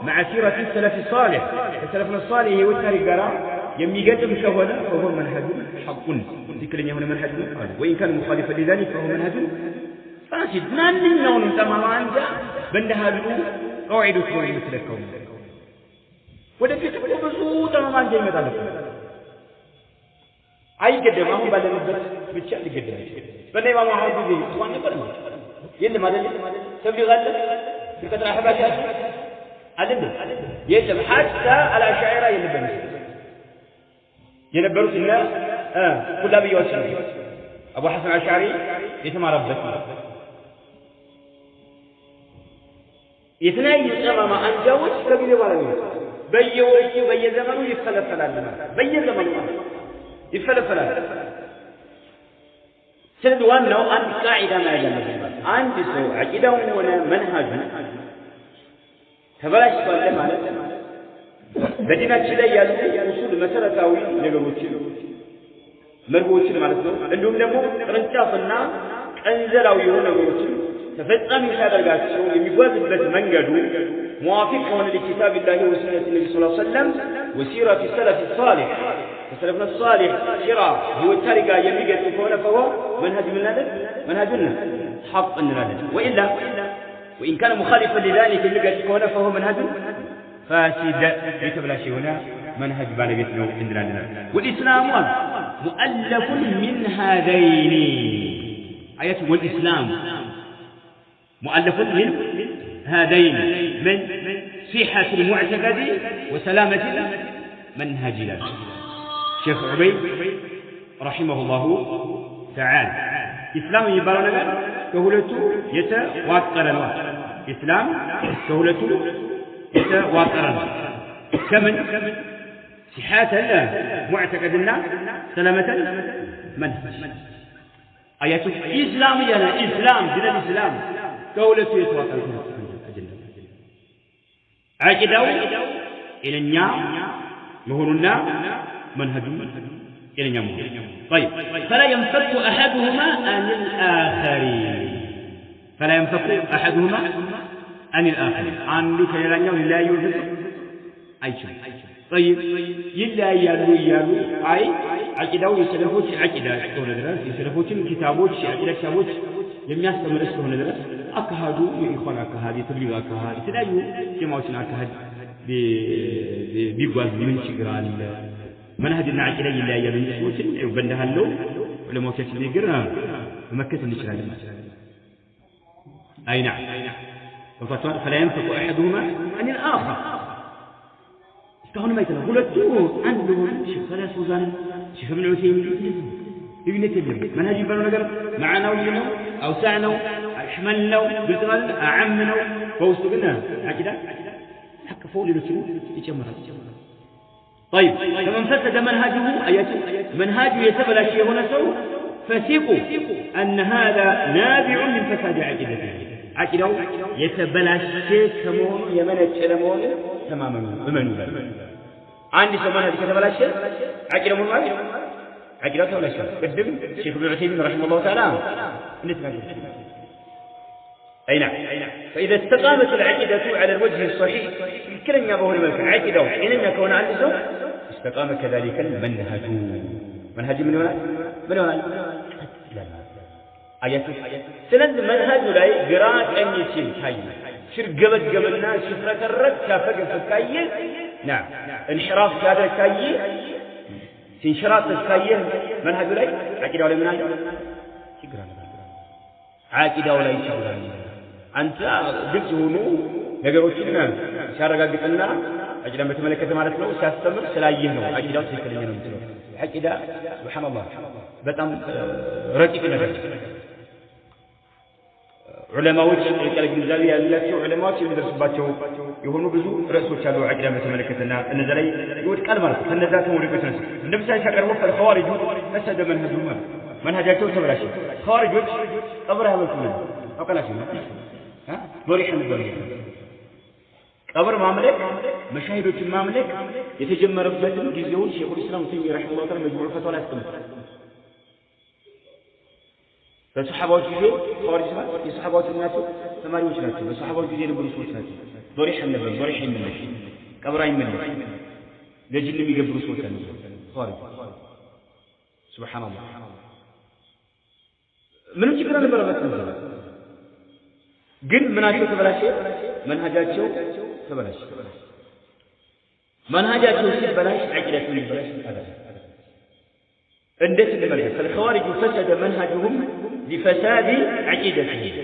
مع سيرة السلف الصالح السلفنا الصالح والتاريخ قرأ يميقدم كهونا فهو منهج حق ذكرني هنا منهج وإن كان مخالفا لذلك فهو منهج فاسد ما منهم تماما عنده بندها له قواعد كوني مثلكم وده في تقول بسوط تماما عنده مثلا أي قدم ما هو بعد نبت بتشأل قدم بني ما هو بيجي سبحان الله يلي ما دلي سبي غلة في كتر أحباشات أدنى يجب حتى الأشاعرة ينبروا إلا كلها بيوصل أبو حسن الأشعري يتم ربك يتناي يسمى ما أنجاوش كبير ولا مين بيوكي بي زمنه يفعل فلان بي زمنه يفعل فلان سند وانه أن قاعدة ما يجمع عندي سوء عقيدة ونا منهج ተበላሽ ባለ ማለት በዲናችን ላይ ያሉ ኡሱል መሰረታዊ ነገሮችን መርሆችን ማለት ነው እንዲሁም ደግሞ ቅርንጫፍና ቀንዘላዊ የሆኑ ነገሮችን ተፈጻሚ ሲያደርጋቸው የሚጓዝበት መንገዱ موافق ሆነ ለኪታብ الله وسنة النبي صلى الله عليه وسلم وسيرة السلف الصالح السلفنا الصالح سيرة هو التاريخ يميقت كون فهو منهج من هذا منهجنا حق ان هذا والا وإن كان مخالفا لذلك يميقت كون فهو منهج فاسد يتبلا شيء هنا منهج بالغتنا عندنا والإسلام مؤلف من هذين آيات والإسلام مؤلف من هذين من صحة المعتقد وسلامة المنهج له شيخ عبيد رحمه الله تعالى إسلام يبارنا كهولته يتواطرنا إسلام كهولته يتواطرنا كمن صحة معتقدنا سلامة منهج آيات إسلام يلا إسلام دين الإسلام كهولته يتواطرنا عقيدة إلى النار مهرنا منهج إلى النار طيب فلا ينفك أحدهما عن الآخر فلا ينفك أحدهما عن الآخر عنك إلى النار لا يوجد أي شيء طيب يلا يالو أي عقيدة يسلفوش عقيدة كون درس يسلفوش كتابوش عقيدة كتابوش لم يستمر كون درس أكهادو يخون أكهاد يتبلغ أكهاد تلاقيه جماعة أكهاد بيجواز من شجران منهج العقيدة يلا يالو يسلفوش وبندها له ولا ما كيش يقرأ ومكة النشران أي نعم فلا ينفك أحدهما عن الآخر استهون ما يتنى قلتوا عندهم شيخ ثلاث وزان شيخ ابن عثيمين ابن تيمية منهج يبالو نقر معنا وينو أو سعنا أشمل له بالزمن أعم له فوسط قلنا عقيدة حق فوق للوشن يجمر طيب فمن فسد منهجه أياته منهجه يتبلى شيء هنا سوء فثقوا أن هذا نابع من فساد عقيدته عقيدة يتبلى شيء كمون يمنى كلمون تماما بمنه عندي سو منهج يتبلى شيء عقيدة من ماذا عقيدة تبلى شيء قدم شيخ ابن عثيمين رحمه الله تعالى أي نعم فإذا استقامت العقيدة على الوجه الصحيح كلن يبهر الملك عقيدة حين يكون عنده استقام كذلك المنهج منهج من هنا آيات سند منهج لا قراءة أن يتم هاي شر قبل الناس شفرة الرد كافق الفكاية نعم انحراف كادر كاية انشراط الكاية منهج لا عقيدة ولا منهج عقيدة ولا يشغلان أنت قلت هنا ነገሮችን ሲያረጋግጥና አቂዳን በተመለከተ ማለት ነው ሲያስተምር ስላየህ ነው አቂዳው ትክክለኛ ነው የምትለው አቂዳ ሱብሃንአላህ በጣም ረቂቅ ነገር ዑለማዎች የቀለ ግንዛቤ ያላቸው ዑለማዎች የሚደርሱባቸው የሆኑ ብዙ ርዕሶች አሉ አቂዳን በተመለከተና እነዛ ላይ ይወድቃል ማለት ነው ከነዛ ተወድቆች ነው እንደምሳሌ ሲያቀርቡ ኸዋሪጁ ፈሰደ መንሀጃቸው ተበላሸ ኸዋሪጆች ቀብር ያመልኩ ነው አውቀላችሁ ضريح النبي قبر مملك مشاهدوች مملك የተጀመረበትን ጊዜው ሼኹ الاسلام تيمي رحمه الله تعالى مجموع الفتاوى ላይ አስቀምጧል በሱሐባዎች ጊዜ ኸዋሪጅ ማለት የሱሐባዎች ናቸው ተማሪዎች ናቸው በሱሐባዎች ጊዜ የነበሩ ሰዎች ናቸው ضريح النبي ضريح የሚመሽ ቀብር አይመለስ ለጅን የሚገብሩ ሰዎች ናቸው ኸዋሪጅ ሱብሃንአላህ ምንም ችግር አልነበረበትም ግን ምናቸው ተበላሸ መንሃጃቸው ተበላሸ መንሃጃቸው ሲበላሽ አቂዳቸው ይበላሽ ታዲያ እንዴት እንደመለከ الخوارج فسد منهجهم لفساد عقيدتهم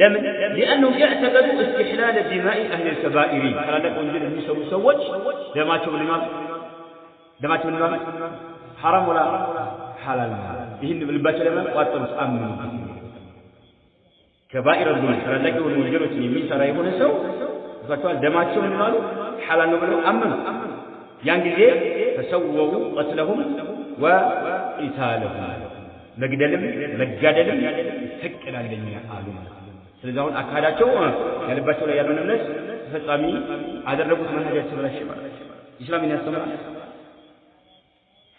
لمن لانهم يعتقدوا استحلال دماء اهل الكبائر فلا وانجل የሚሰሩ ሰዎች ደማቸው ምናምን حرام ولا حلال ይህን ልባቸው ለምን ቋጥሩት አምኑ كبائر الذنوب فلذلك والمنجرة يمين سرى يكون سو فقال دماتهم من ماله حلال نبلو أمن ينجزي فسووا قتلهم وقتالهم مجدلهم فكنا للجميع آلهم سلزاون أكاداتهم يلبسوا ليالون الناس فقامي هذا الربط منهجات سبلا الشباب إسلام الناس سمرا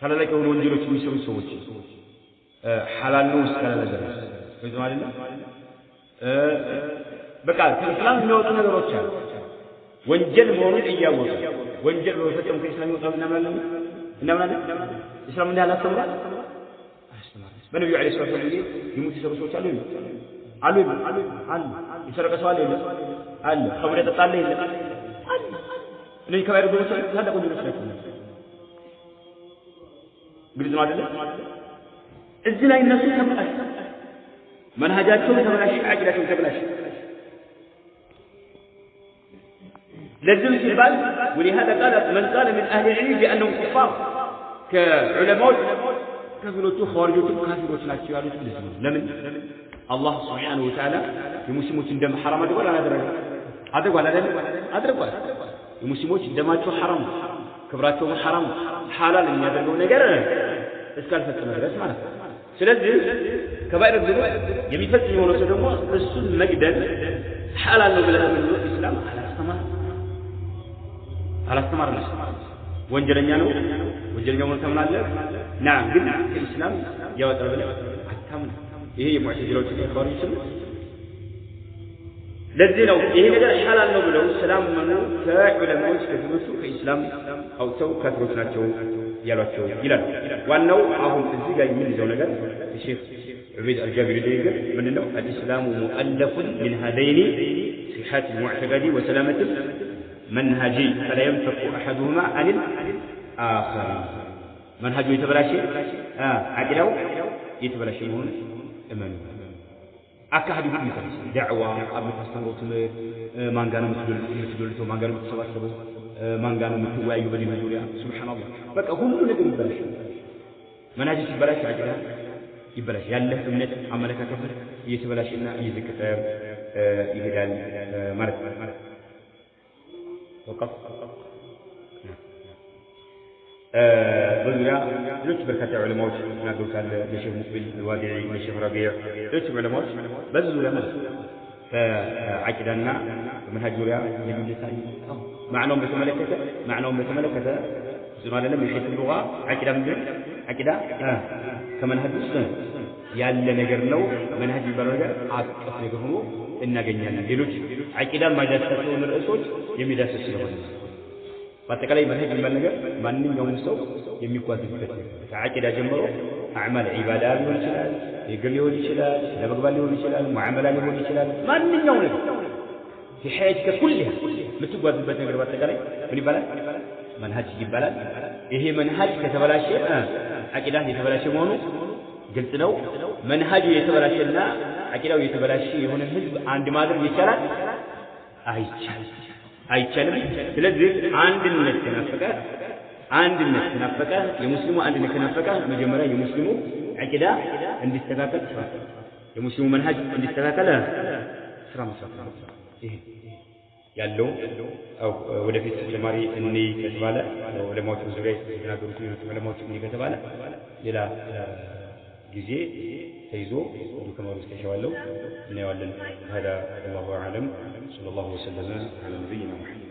فلذلك والمنجرة يمين سوى حلال نوس كلا لزرس فإذا الله በቃ ከእስላም የሚወጡ ነገሮች አሉ ወንጀል መሆኑን እያወቀ ወንጀል በመፈጸም ከእስላም ይወጣ እናምናለን እስላም እንዳላስተምራ በነብዩ አለይሂ ሰላቱ ወሰለም ይሙት ሰዎች አሉ ይሰረቀ ሰው አለ ኸምር የጠጣለ አለ እነዚህ ከባይሩ ሰዎች ታላቁ ልጆች ናቸው ግልጽ ነው አይደል እዚህ ላይ እነሱ ተመላሽ منهجاتهم تبلاش عقيدتهم تبلاش لازم البال ولهذا قال من قال من اهل العلم بانهم كفار كعلماء كفروا خوارجوا كافروا ናቸው ያሉት ለምን الله سبحانه وتعالى የሙስሊሞች ደም حرام አድርጓል አድርጓል የሙስሊሞች ደማቸው حرام ክብራቸው حرام حلال የሚያደርገው ነገር እስካልፈጸመ ድረስ ማለት ነው ስለዚህ ከባይር ደግሞ የሚፈጽም የሆነ ሰው ደግሞ እሱን መግደል ሐላል ነው ብለህ ነው እስላም አላስተማረም ወንጀለኛ ነው ወንጀለኛውን ተምናለህ ናም ግን እስላም ያወጣል ብለህ አታምን ይሄ የሙዕተዚላዎች ተቃዋሚዎች ነው ለዚህ ነው ይሄ ነገር ሐላል ነው ብለው ሰላም ነው ከዑለማዎች ከትምህርቱ ከእስላም አውጥተው ካፍሮች ናቸው ያሏቸው ይላል ዋናው አሁን እዚህ ጋር የሚይዘው ነገር ሼክ عبيد الجابري يقول من انه الاسلام مؤلف من هذين صحة المعتقد وسلامة منهجي فلا ينفك احدهما عن الاخر منهج يتبلاشي عقلوا يتبلاشي هون امن አካሂዱ ይፈስ دعوه አብተስተምሩት ማንጋና ምትሉልቶ ማንጋና ምትሰባሰቡ ማንጋና ምትወያዩ በዲኑ ዙሪያ ሱብሃንአላህ በቃ ሁሉ ነገር ይበላሽ منهج ይበላሽ አቅዳ ይበላሽ ያለህ እምነት አመለካከት እየተበላሽና እየዘቀጠ ይሄዳል ማለት ነው ወቀፍ በዙሪያ ሌሎች በርካታ ዑለማዎች ተናግረዋል ለሼህ ሙቅቢል الوادعي ለሼህ ረቢዕ ሌሎች ዑለማዎች በዚህ ዙሪያ ማለት ከዓቂዳና በመንሃጅ ዙሪያ ልዩነታል معناهم በተመለከተ ዝም አይደለም የሸይኽ ሉጋ ዓቂዳ ምንድን ዓቂዳ ከመንሃጅ ውስጥ ያለ ነገር ነው መንሃጅ ይባላል ነገር አጥፍ ነገር ሆኖ እናገኛለን ሌሎች ዓቂዳ ማዳሰሰውን ርዕሶች የሚዳስስ ስለሆነ በአጠቃላይ መንሃጅ የሚባል ነገር ማንኛውም ሰው የሚጓዝበት ከዓቂዳ ጀምሮ አዕማል ዒባዳ ሊሆን ይችላል የግል ሊሆን ይችላል ለመግባል ሊሆን ይችላል ሙዓመላ ሊሆን ይችላል ማንኛውም ነገር في حياتك كلها የምትጓዝበት ነገር በአጠቃላይ ምን ይባላል መንሃጅ ይባላል ይሄ መንሃጅ ከተበላሸ ዓቂዳ የተበላሸ መሆኑ ግልጽ ነው መንሃጁ የተበላሸና ዓቂዳው የተበላሸ የሆነ ህዝብ አንድ ማድረግ ይቻላል አይቻልም ስለዚህ አንድነት ተናፈቀ የሙስሊሙ አንድነት ተናፈቀ መጀመሪያ የሙስሊሙ ዓቂዳ እንዲስተካከል የሙስሊሙ መንሃጅ እንዲስተካከል ስራ መስራት ይሄ ያለው ወደፊት ተጨማሪ እኔ ከተባለ ዑለማዎች ዙሪያ የተናገሩት ዑለማዎች እኔ ከተባለ ሌላ ጊዜ ተይዞ ከመሩ ተሻዋለው እናያለን هذا والله اعلم صلى الله وسلم على نبينا محمد